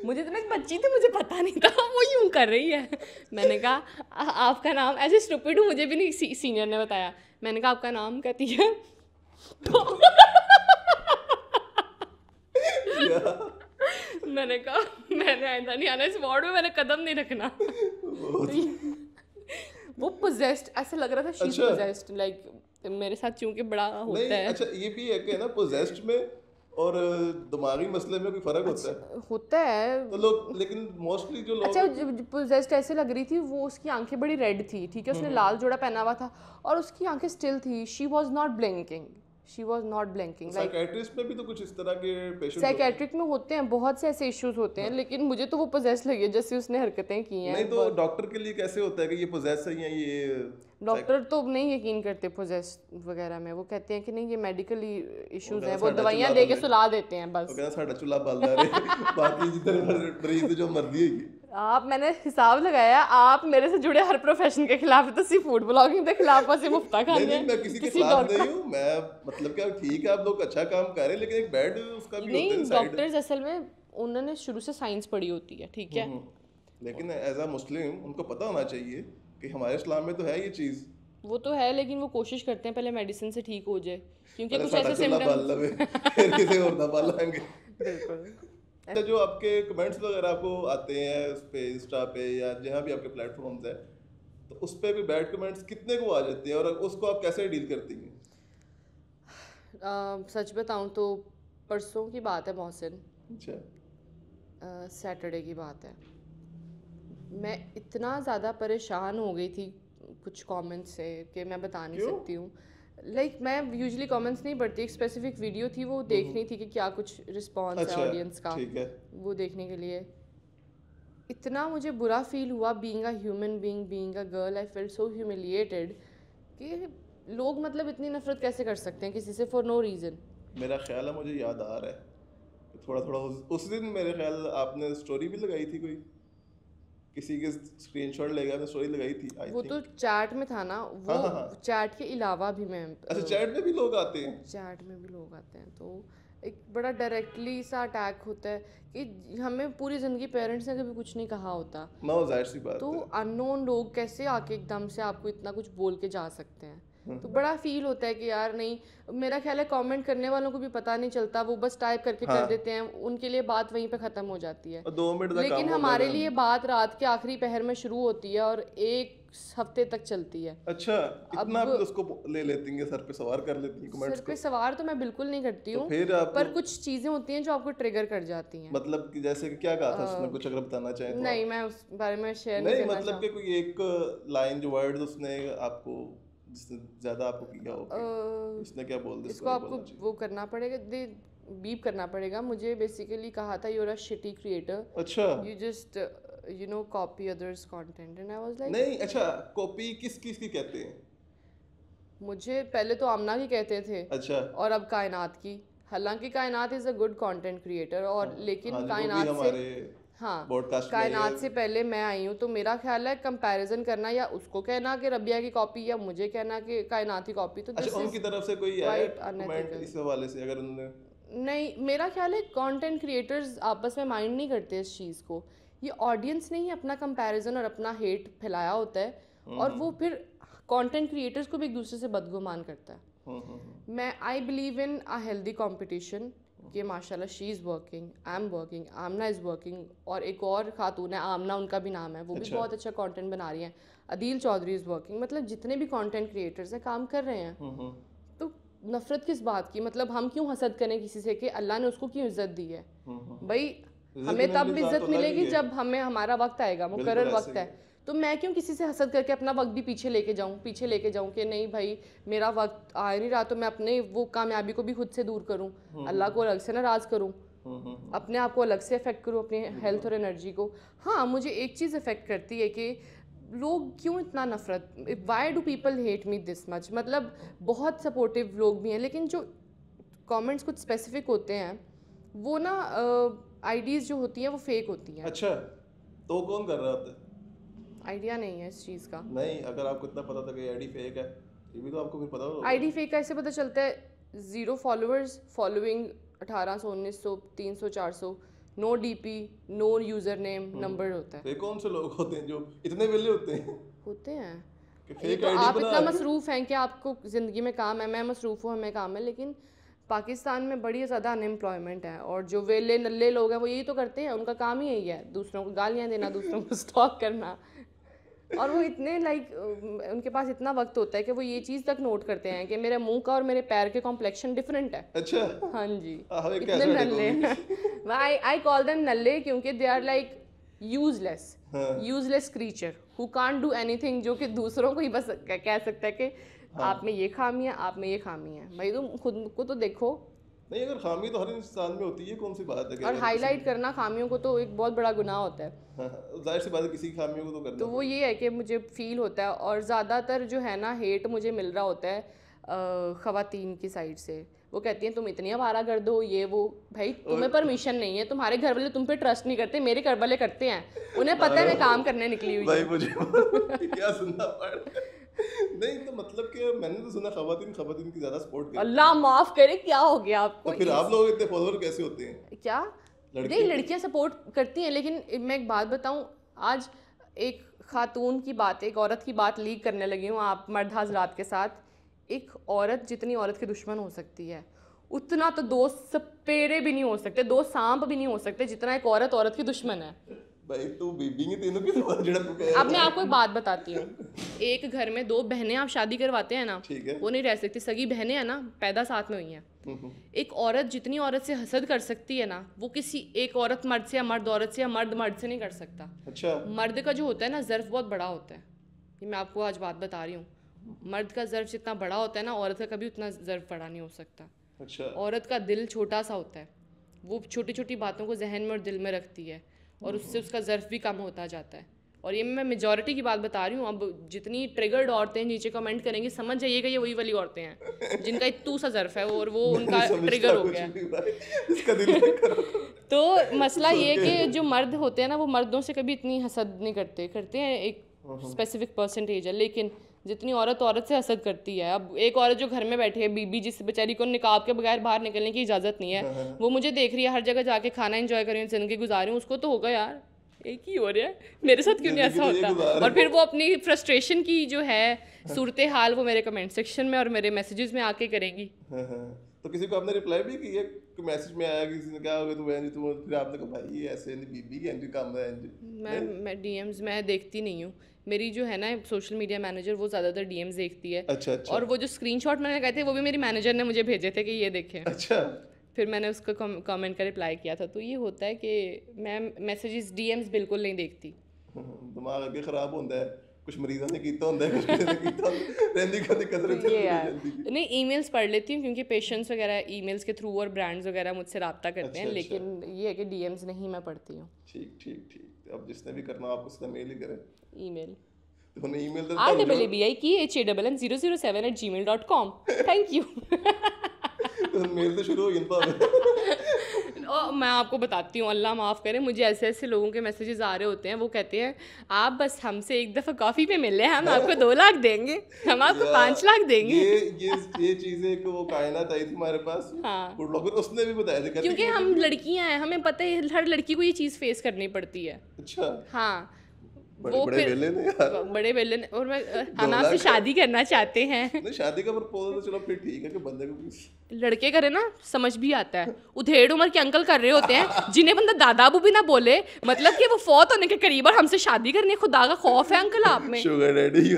मुझे तो, मैं एक बच्ची थी, मुझे पता नहीं था वो यूं कर रही है। मैंने कहा आपका नाम, ऐसे स्टूपिड हूँ, मुझे भी नहीं सीनियर ने बताया। मैंने कहा आपका नाम, कहती है तो मैंने कहा मैंने आइंदा नहीं आना इस वार्ड में, मैंने कदम नहीं रखना। वो पोजेस्ड ऐसे लग रहा था, शी पोजेस्ड, लाइक मेरे साथ चूंकि बड़ा होता है। अच्छा, ये भी है कि ना पोजेस्ड में और दिमागी मसले में कोई फर्क होता है? होता है तो लोग, लेकिन मोस्टली जो लोग अच्छा पोजेस्ड ऐसे लग रही थी, वो उसकी आंखें बड़ी रेड थी, ठीक है, उसने लाल जोड़ा पहना हुआ था और उसकी आंखें स्टिल थी, she was not blinking like psychiatrist में भी तो कुछ इस तरह के पेशेंट साइकेट्रिक में होते हैं, बहुत से ऐसे इश्यूज होते हैं, लेकिन मुझे तो वो पोजेस लगी है जैसे उसने हरकतें की हैं। नहीं तो डॉक्टर के लिए कैसे होता है कि ये पोजेस है या ये? डॉक्टर तो नहीं यकीन करते पोजेस वगैरह में, वो कहते हैं कि नहीं ये मेडिकली इश्यूज हैं, वो साढ़ा दवाइयाँ चूल्हा दे के बल सुला देते हैं बस। वो कहना साढ़ा चूल्हा बल रहे बाकी जितने मरीज जो मर्जी है। आप, मैंने हिसाब लगाया, आप मेरे से जुड़े हर प्रोफेशन के खिलाफ है, तो सिर्फ फूड ब्लॉगिंग के खिलाफ बस मुफ्ता खाने। नहीं मैं किसी के खिलाफ नहीं हूँ, मैं मतलब क्या, ठीक है आप लोग अच्छा काम कर रहे हैं, लेकिन एक बैड उसका भी होता है नहीं, डॉक्टर्स असल में उन्होंने शुरू से साइंस पढ़ी होती है, ठीक है, लेकिन एज अ मुस्लिम उनको पता होना चाहिए कि हमारे इस्लाम में तो है ये चीज़। वो तो है, लेकिन वो कोशिश करते हैं पहले मेडिसिन से ठीक हो जाए, क्योंकि कुछ ऐसे सिम्टम्स फिर किसी और ना बाल लाएंगे। बिल्कुल। तो जो आपके कमेंट्स वगैरह आपको आते हैं उस पे, इंस्टा पे या जहाँ भी आपके प्लेटफॉर्म्स है, तो उस पे भी बैड कमेंट्स कितने को आ जाते हैं और उसको आप कैसे डील करती हैं? सच बताऊं तो परसों की बात है मोहसिन, अच्छा, सैटरडे की बात है, मैं इतना ज़्यादा परेशान हो गई थी कुछ कमेंट्स से कि मैं बता नहीं सकती हूँ। लाइक मैं यूजुअली कमेंट्स नहीं पढ़ती, एक स्पेसिफिक वीडियो थी, वो देखनी थी कि क्या कुछ रिस्पॉन्स है ऑडियंस का, ठीक है, वो देखने के लिए इतना मुझे बुरा फील हुआ, being a human being, being a girl, I felt so humiliated कि लोग मतलब इतनी नफरत कैसे कर सकते हैं किसी से फॉर नो रीज़न। मेरा ख्याल है मुझे याद आ रहा है कि थोड़ा थोड़ा उस दिन मेरे ख्याल आपने स्टोरी भी लगाई थी, कोई किसी के स्क्रीनशॉट लेगा आपने स्टोरी लगाई थी, आई वो थिंक। तो चैट में था ना वो, चैट के अलावा भी मैं अच्छा, चैट में भी लोग आते हैं? चैट में भी लोग आते हैं, तो एक बड़ा डायरेक्टली सा अटैक होता है कि हमें पूरी ज़िंदगी पेरेंट्स ने कभी कुछ नहीं कहा होता, जाहिर सी बात तो है। अननोन लोग कैसे आके एकदम से आपको इतना कुछ बोल के जा सकते हैं, तो बड़ा फील होता है कि यार नहीं, मेरा ख्याल है कमेंट करने वालों को भी पता नहीं चलता, वो बस टाइप करके कर देते हैं, उनके लिए बात वहीं पे ख़त्म हो जाती है। 2 मिनट का लेकिन काम हमारे लिए बात रात के आखिरी पहर में शुरू होती है और एक हफ्ते तक चलती है। अच्छा, इतना आप उसको ले लेती हैं, सर पे सवार कर लेती हैं कमेंट्स सर पे सवार तो मैं बिल्कुल नहीं करती तो हूँ, फिर आप पर कुछ चीज़ें होती हैं जो आपको ट्रिगर कर जाती हैं। मतलब कि जैसे कि क्या कहा था उसने, कुछ अगर बताना चाहें तो? नहीं, मैं उस बारे में शेयर नहीं नहीं करना मतलब कि कोई एक लाइन जो वर्ड उसने आपको, जिसने ज्यादा आपको किया हो, उसने क्या बोल दिया? इसको आपको वो करना पड़ेगा, बीप करना पड़ेगा। मुझे बेसिकली कहा था यूर अ शिटी क्रिएटर, अच्छा, you just you know copy others content, and I was like नहीं अच्छा, कॉपी किस किस की कहते हैं? मुझे पहले तो आमना की कहते थे, अच्छा, और अब कायनात की। हालांकि कायनात is a good content creator, और लेकिन कायनात से, हाँ, कायनात से पहले मैं आई हूँ, तो मेरा ख्याल है कंपैरिजन करना, या उसको कहना कि रबिया की कॉपी या मुझे कहना कि कायनात की कॉपी, तो अच्छा उनकी तरफ से कोई आया कमेंट इस हवाले से? अगर उन्होंने, नहीं, मेरा ख्याल है कंटेंट क्रिएटर्स आपस में माइंड नहीं करते इस चीज़ को, ये ऑडियंस ने ही अपना कंपैरिजन और अपना हेट फैलाया होता है, और वो फिर कंटेंट क्रिएटर्स को भी एक दूसरे से बदगुमान करता है। मैं I believe in a healthy competition, कि माशाल्लाह she is working, I am working, Aamna is working, और एक और खातून है आमना, उनका भी नाम है, वो भी बहुत अच्छा कंटेंट बना रही हैं, अदील चौधरी इज़ वर्किंग, मतलब जितने भी कंटेंट क्रिएटर्स हैं काम कर रहे हैं, तो नफरत किस बात की? मतलब हम क्यों हसद करें किसी से कि अल्लाह ने उसको क्यों इज्जत दी है? भाई हमें तब इज्जत मिलेगी जब हमें हमारा वक्त आएगा, मुकर्रर वक्त है, तो मैं क्यों किसी से हसद करके अपना वक्त भी पीछे लेके जाऊं कि नहीं भाई मेरा वक्त आ नहीं रहा, तो मैं अपने वो कामयाबी को भी खुद से दूर करूं, अल्लाह को अलग से नाराज करूं, अपने आप को अलग से अफेक्ट करूं, अपनी हेल्थ और एनर्जी को। हाँ, मुझे एक चीज़ अफेक्ट करती है कि लोग क्यों इतना नफरत, why do people hate me this much? मतलब बहुत सपोर्टिव लोग भी हैं, लेकिन जो कमेंट्स कुछ स्पेसिफिक होते हैं वो ना आईडीज़ जो होती हैं वो फेक होती हैं। अच्छा, तो कौन कर रहा होता है? आइडिया नहीं है इस चीज़ का। नहीं, अगर आपको इतना पता था कि आईडी फेक है, ये भी तो आपको फिर पता होगा। आईडी फेक कैसे पता चलता है? 0 followers, following 1800, 1900, 300, 400, no DP, no user name, number होता है। फेक कौन से लोग होते हैं जो इतने वेले होते हैं? होते हैं कि फेक तो आईडी आप बना इतना रहे। मसरूफ़ हैं कि आपको ज़िंदगी में काम है, मैं मसरूफ़ हूँ, हमें काम है, लेकिन पाकिस्तान में बड़ी ज़्यादा अनएम्प्लॉयमेंट है, और जो वेले नल्ले लोग हैं वो यही तो करते हैं, उनका काम ही यही है, दूसरों को गालियाँ देना, दूसरों को स्टॉक करना। और वो इतने लाइक उनके पास इतना वक्त होता है कि वो ये चीज़ तक नोट करते हैं कि मेरे मुंह का और मेरे पैर के कॉम्प्लेक्शन डिफरेंट है। अच्छा हाँ जी, हमें इतने कैसे नल्ले आई कॉल देम नल्ले क्योंकि they are like useless creature who can't do anything, जो कि दूसरों को ही बस कह सकता है कि आप में ये खामी है, आप में ये खामी है। भाई तुम खुद को तो देखो। नहीं, अगर खामी तो हर इंसान में होती है, कौन सी बात है। और हाईलाइट करना खामियों को तो एक बहुत बड़ा गुनाह होता है। जाहिर सी बात है, किसी की खामियों को तो करना। तो वो ये है कि मुझे फील होता है, और ज़्यादातर जो है ना हेट मुझे मिल रहा होता है ख़वातीन की साइड से। वो कहती हैं तुम इतनी आवारागर्द हो, ये वो। भाई तुम्हें परमिशन नहीं है, तुम्हारे घर वाले तुम पे ट्रस्ट नहीं करते, मेरे घर वाले करते हैं, उन्हें पता है मैं काम करने निकली हुई। भाई मुझे क्या सुनना पड़ा। नहीं तो मतलब कि मैंने तो सुना खवातीन की ज्यादा सपोर्ट करती। अल्लाह माफ करे, क्या हो गया आपको? तो फिर आप लोग इतने फॉलोअर कैसे होते हैं? क्या नहीं, लड़कियां सपोर्ट करती हैं, लेकिन मैं एक बात बताऊं, आज एक खातून की बात, एक औरत की बात लीक करने लगी हूँ आप मर्द हजरात के साथ। एक औरत जितनी औरत की दुश्मन हो सकती है, उतना तो दो सपेरे भी नहीं हो सकते, दो सांप भी नहीं हो सकते जितना एक औरत की दुश्मन है। भाई तू बीबी तीनों की अब मैं आपको एक बात बताती हूँ। एक घर में दो बहनें आप शादी करवाते हैं ना, वो नहीं रह सकती। सगी बहनें हैं ना, पैदा साथ में हुई हैं। एक औरत जितनी औरत से हसद कर सकती है ना, वो किसी एक औरत मर्द से या मर्द औरत से या मर्द से नहीं कर सकता। अच्छा। मर्द का जो होता है ना ज़र्फ बहुत बड़ा होता है, ये मैं आपको आज बात बता रही हूँ। मर्द का ज़र्फ जितना बड़ा होता है ना, औरत का कभी उतना ज़र्फ बड़ा नहीं हो सकता। अच्छा। औरत का दिल छोटा सा होता है, वो छोटी छोटी बातों को जहन में और दिल में रखती है, और उससे उसका ज़र्फ भी कम होता जाता है। और ये मैं मेजॉरिटी की बात बता रही हूँ। अब जितनी ट्रिगर्ड औरतें नीचे कमेंट करेंगी, समझ जाइएगा ये वही वाली औरतें हैं जिनका इतू सा ज़र्फ है और वो उनका ट्रिगर हो गया तो मसला ये कि जो मर्द होते हैं ना, वो मर्दों से कभी इतनी हसद नहीं करते हैं, एक स्पेसिफिक परसेंटेज है। लेकिन जितनी औरत से हसद करती है, अब एक औरत जो घर में बैठी है, बीबी, जिस बेचारी को निकाब के बगैर बाहर निकलने की इजाज़त नहीं है, वो मुझे देख रही है हर जगह जाके खाना एंजॉय कर रही हूँ, ज़िंदगी गुजार रही हूँ, उसको तो होगा यार एक ही हो रहा है, मेरे साथ क्यों नहीं ऐसा होता। और फिर वो अपनी फ्रस्ट्रेशन की जो है सूरत हाल वो मेरे कमेंट सेक्शन में और मेरे मैसेजेस में आके करेंगी। तो किसी को आपने रिप्लाई भी किया? मैसेज में आया किसी ने कहा तो फिर आपने कहा भाई ये ऐसे नहीं, बीबी के एंजी काम है। मैं डीएम्स मैं देखती नहीं हूँ। मेरी जो है ना सोशल मीडिया मैनेजर, वो ज़्यादातर डीएम्स देखती है। अच्छा। और वो जो स्क्रीनशॉट मैंने कहे थे, वो भी मेरी मैनेजर ने मुझे भेजे थे कि ये देखें। अच्छा। फिर मैंने उसको कमेंट का रिप्लाई किया था। तो ये होता है कि मैं मैसेजेस डीएम्स बिल्कुल नहीं देखती। दिमाग अगे खराब होता है, कुछ मरीजों ने कीता होता है, कुछ ने कीता रहंदी कदी कसरत चलती है। नहीं, ईमेल्स पढ़ लेती हूँ क्योंकि पेशेंट्स वगैरह ईमेल्स के थ्रू और ब्रांड्स वगैरह मुझसे रब्ता करते हैं। लेकिन ये है कि डीएम्स नहीं मैं पढ़ती हूँ। ठीक। अब जिसने भी करना आप उसका मेल ही करें। Email email RAABIKE877@gmail.com। Thank you. Mail तो शुरू हो गया। मैं आपको बताती हूँ, अल्लाह माफ़ करे, मुझे ऐसे ऐसे लोगों के मैसेजेस आ रहे होते हैं। वो कहते हैं आप बस हमसे एक दफ़ा कॉफ़ी पे मिल लें, हम आपको 2 लाख देंगे, हम आपको 5 लाख देंगे। ये चीज़ें वो कायनात आई थी हमारे पास। हाँ। उसने भी बताया था क्योंकि हम लड़कियां हैं, हमें पता है हर लड़की को ये चीज़ फेस करनी पड़ती है। अच्छा। हाँ। बड़े बेले ने और हम आपसे शादी करना चाहते हैं। नहीं, शादी का प्रपोजल तो चलो फिर ठीक है कि बंदे को लड़के करे ना, समझ भी आता है। उधेड़ उम्र के अंकल कर रहे होते हैं जिन्हें बंदा दादा अबू भी ना बोले, मतलब कि वो फौत होने के करीब और हमसे शादी करनी है। खुदा का खौफ है अंकल आप में। शुगर डैडी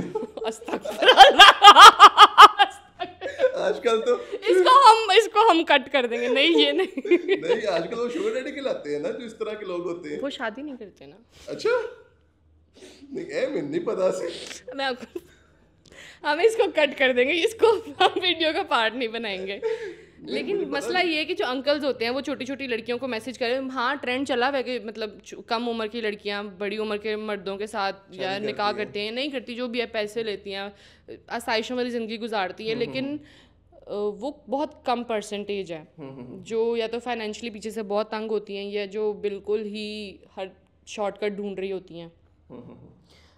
अस्तगफिरुल्लाह। आजकल तो इसको हम कट कर देंगे। नहीं, ये नहीं आजकल वो शुगर डैडी कहलाते हैं ना, जो इस तरह के लोग होते हैं। वो शादी नहीं करते ना। अच्छा, नहीं पता से मैं आपको हम इसको कट कर देंगे, इसको हम वीडियो का पार्ट नहीं बनाएंगे। लेकिन मसला ये है कि जो अंकल्स होते हैं वो छोटी छोटी लड़कियों को मैसेज करें। हाँ, ट्रेंड चला हुआ है कि मतलब कम उम्र की लड़कियां बड़ी उम्र के मर्दों के साथ या निकाह करती हैं, नहीं करती, जो भी है पैसे लेती हैं, आसाइशों वाली ज़िंदगी गुजारती है। लेकिन वो बहुत कम परसेंटेज है जो या तो फाइनेंशियली पीछे से बहुत तंग होती हैं, या जो बिल्कुल ही हर शॉर्टकट ढूंढ रही होती हैं।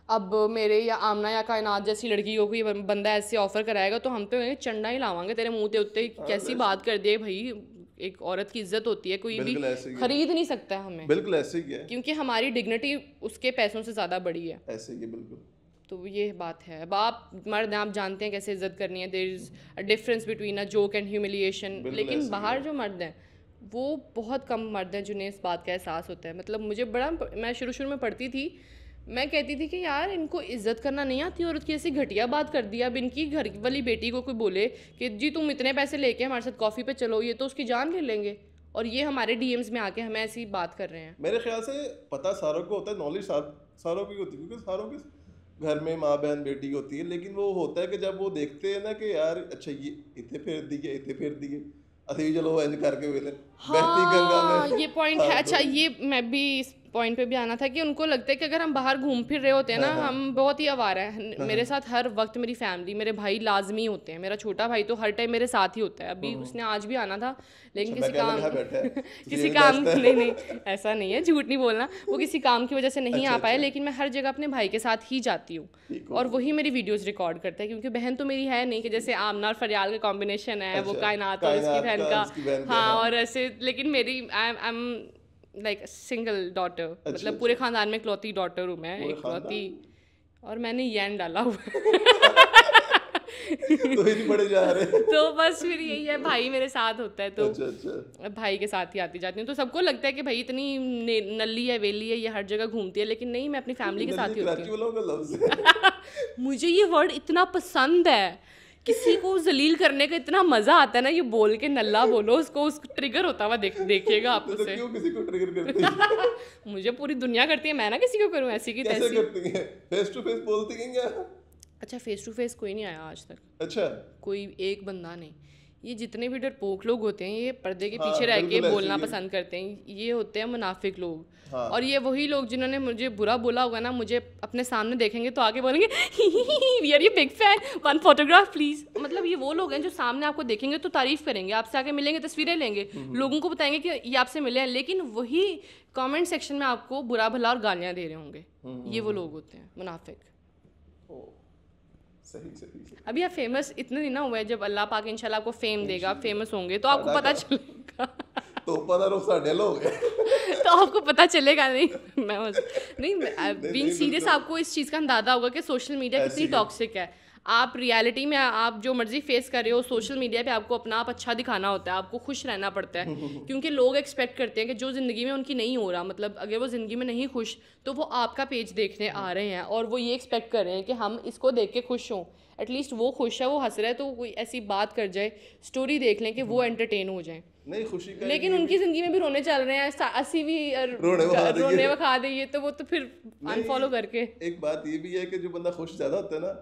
अब मेरे या आमना या कायनात जैसी लड़की को कोई बंदा ऐसे ऑफर कराएगा तो हम तो चंडा ही लावांगे तेरे मुंह के उत्ते। कैसी बात कर दे भाई, एक औरत की इज्जत होती है, कोई भी खरीद नहीं सकता हमें। बिल्कुल ऐसे ही है, क्योंकि हमारी डिग्निटी उसके पैसों से ज़्यादा बड़ी है। ऐसे ही बिल्कुल। तो ये बात है। अब आप मर्द हैं, आप जानते हैं कैसे इज्जत करनी है। There is a difference between a joke and humiliation. लेकिन बाहर जो मर्द हैं वो बहुत कम मर्द हैं जिन्हें इस बात का एहसास होता है। मतलब मुझे बड़ा, मैं शुरू में पढ़ती थी, मैं कहती थी कि यार इनको इज्जत करना नहीं आती, औरत की ऐसी घटिया बात कर दी। अब इनकी घर वाली बेटी को कोई बोले कि जी तुम इतने पैसे लेके हमारे साथ कॉफ़ी पे चलो, ये तो उसकी जान ले लेंगे, और ये हमारे डीएम्स में आके हमें ऐसी बात कर रहे हैं। मेरे ख्याल से पता सारों को होता है, नॉलेज सारों की होती है, क्योंकि सारों के घर में माँ बहन बेटी होती है, लेकिन वो होता है कि जब वो देखते हैं ना कि यार अच्छा ये इतने फेर दिए अभी चलो इंज करके बहती गंगा में। ये पॉइंट है। अच्छा, ये मैं भी इस पॉइंट पे भी आना था कि उनको लगता है कि अगर हम बाहर घूम फिर रहे होते हैं ना, हम बहुत ही आवारा है। मेरे साथ हर वक्त मेरी फैमिली, मेरे भाई लाजमी होते हैं। मेरा छोटा भाई तो हर टाइम मेरे साथ ही होता है। अभी उसने आज भी आना था, लेकिन किसी काम नहीं ऐसा नहीं है, झूठ नहीं बोलना, वो किसी काम की वजह से नहीं आ पाया, लेकिन मैं हर जगह अपने भाई के साथ ही जाती हूँ और वही मेरी वीडियोस रिकॉर्ड करता है, क्योंकि बहन तो मेरी है नहीं कि जैसे आमना और फरियाल का कॉम्बिनेशन है, वो कायनात और उसकी बहन का, हाँ, और ऐसे। लेकिन मेरी I am like single daughter, मतलब पूरे खानदान में इकलौती डॉटर हूँ मैं, इकलौती, और मैंने यैन डाला हुआ तो ही नहीं पड़े जा रहे। तो बस फिर यही है, भाई मेरे साथ होता है तो अच्छा। भाई के साथ ही आती जाती हूँ। तो सबको लगता है कि भाई इतनी नल्ली है, वेली है, ये हर जगह घूमती है, लेकिन नहीं, मैं अपनी फैमिली के साथ ही होती हूँ। मुझे ये वर्ड इतना पसंद है, किसी को जलील करने का इतना मजा आता है ना, ये बोल के नल्ला बोलो उसको, ट्रिगर होता हुआ देखिएगा आप उसे। क्यों किसी को ट्रिगर करती है? मुझे पूरी दुनिया करती है, मैं ना किसी को करूँ ऐसी की तैसी। कैसे करती है? फेस टू फेस बोलती हैं क्या? अच्छा, फेस टू फेस कोई नहीं आया आज तक। अच्छा, कोई एक बंदा नहीं। ये जितने भी डरपोक लोग होते हैं, ये पर्दे के पीछे रह के बोलना पसंद करते हैं, ये होते हैं मुनाफिक लोग। हाँ। और ये वही लोग जिन्होंने मुझे बुरा बोला होगा ना, मुझे अपने सामने देखेंगे तो आगे बोलेंगे we are your big fan, one photograph please. मतलब ये वो लोग हैं जो सामने आपको देखेंगे तो तारीफ करेंगे, आपसे आके मिलेंगे तस्वीरें लेंगे, लोगों को बताएंगे कि ये आपसे मिले हैं, लेकिन वही कमेंट सेक्शन में आपको बुरा भला और गालियां दे रहे होंगे। ये वो लोग होते हैं मुनाफिक। सही। अभी आप फेमस इतने दिन ना हुए हैं, जब अल्लाह पाक इंशाल्लाह आपको फेम देगा, आप फेमस होंगे तो आपको पता चलेगा। तो पता रो साढ़े लोग तो आपको पता चलेगा। नहीं बीइंग सीरियस, आपको इस चीज़ का अंदाजा होगा कि सोशल मीडिया कितनी टॉक्सिक है। आप रियलिटी में आप जो मर्जी फेस कर रहे हो, सोशल मीडिया पे आपको अपना आप अच्छा दिखाना होता है, आपको खुश रहना पड़ता है, क्योंकि लोग एक्सपेक्ट करते हैं कि जो ज़िंदगी में उनकी नहीं हो रहा, मतलब अगर वो ज़िंदगी में नहीं खुश तो वो आपका पेज देखने आ रहे हैं और वो ये एक्सपेक्ट कर रहे हैं कि हम इसको देख के खुश हों। एटलीस्ट वो खुश है, वो हंस रहा है, तो कोई ऐसी बात कर जाए, स्टोरी देख लें कि वो एंटरटेन हो जाए। नहीं, खुशी का, लेकिन उनकी जिंदगी में भी रोने चल रहे हैं, 80 भी रोने वखा देंगे, तो वो तो फिर अनफॉलो करके। एक बात ये भी है कि जो बंदा खुश ज्यादा होता है ना,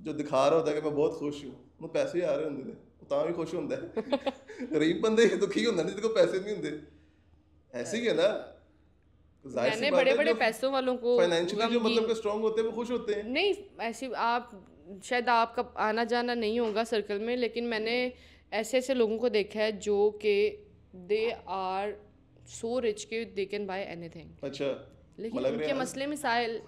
जो दिखा रहा होता है कि मैं बहुत खुश हूँ, वो पैसे ही आ रहे होंगे तो भी खुश होता है। गरीब बंदे दुखी होता है, जिसको पैसे नहीं होंगे। ऐसे ही है ना, मैंने बड़े बड़े पैसों वालों को फाइनेंशियली जो मतलब स्ट्रांग होते हैं वो खुश होते हैं। नहीं, ऐसी आप शायद आपका आना जाना नहीं होगा सर्कल में, लेकिन मैंने ऐसे ऐसे लोगों को देखा है जो कि दे आर सो रिच के दे कैन बाय एनीथिंग। अच्छा, लेकिन उनके मसले मिसाइल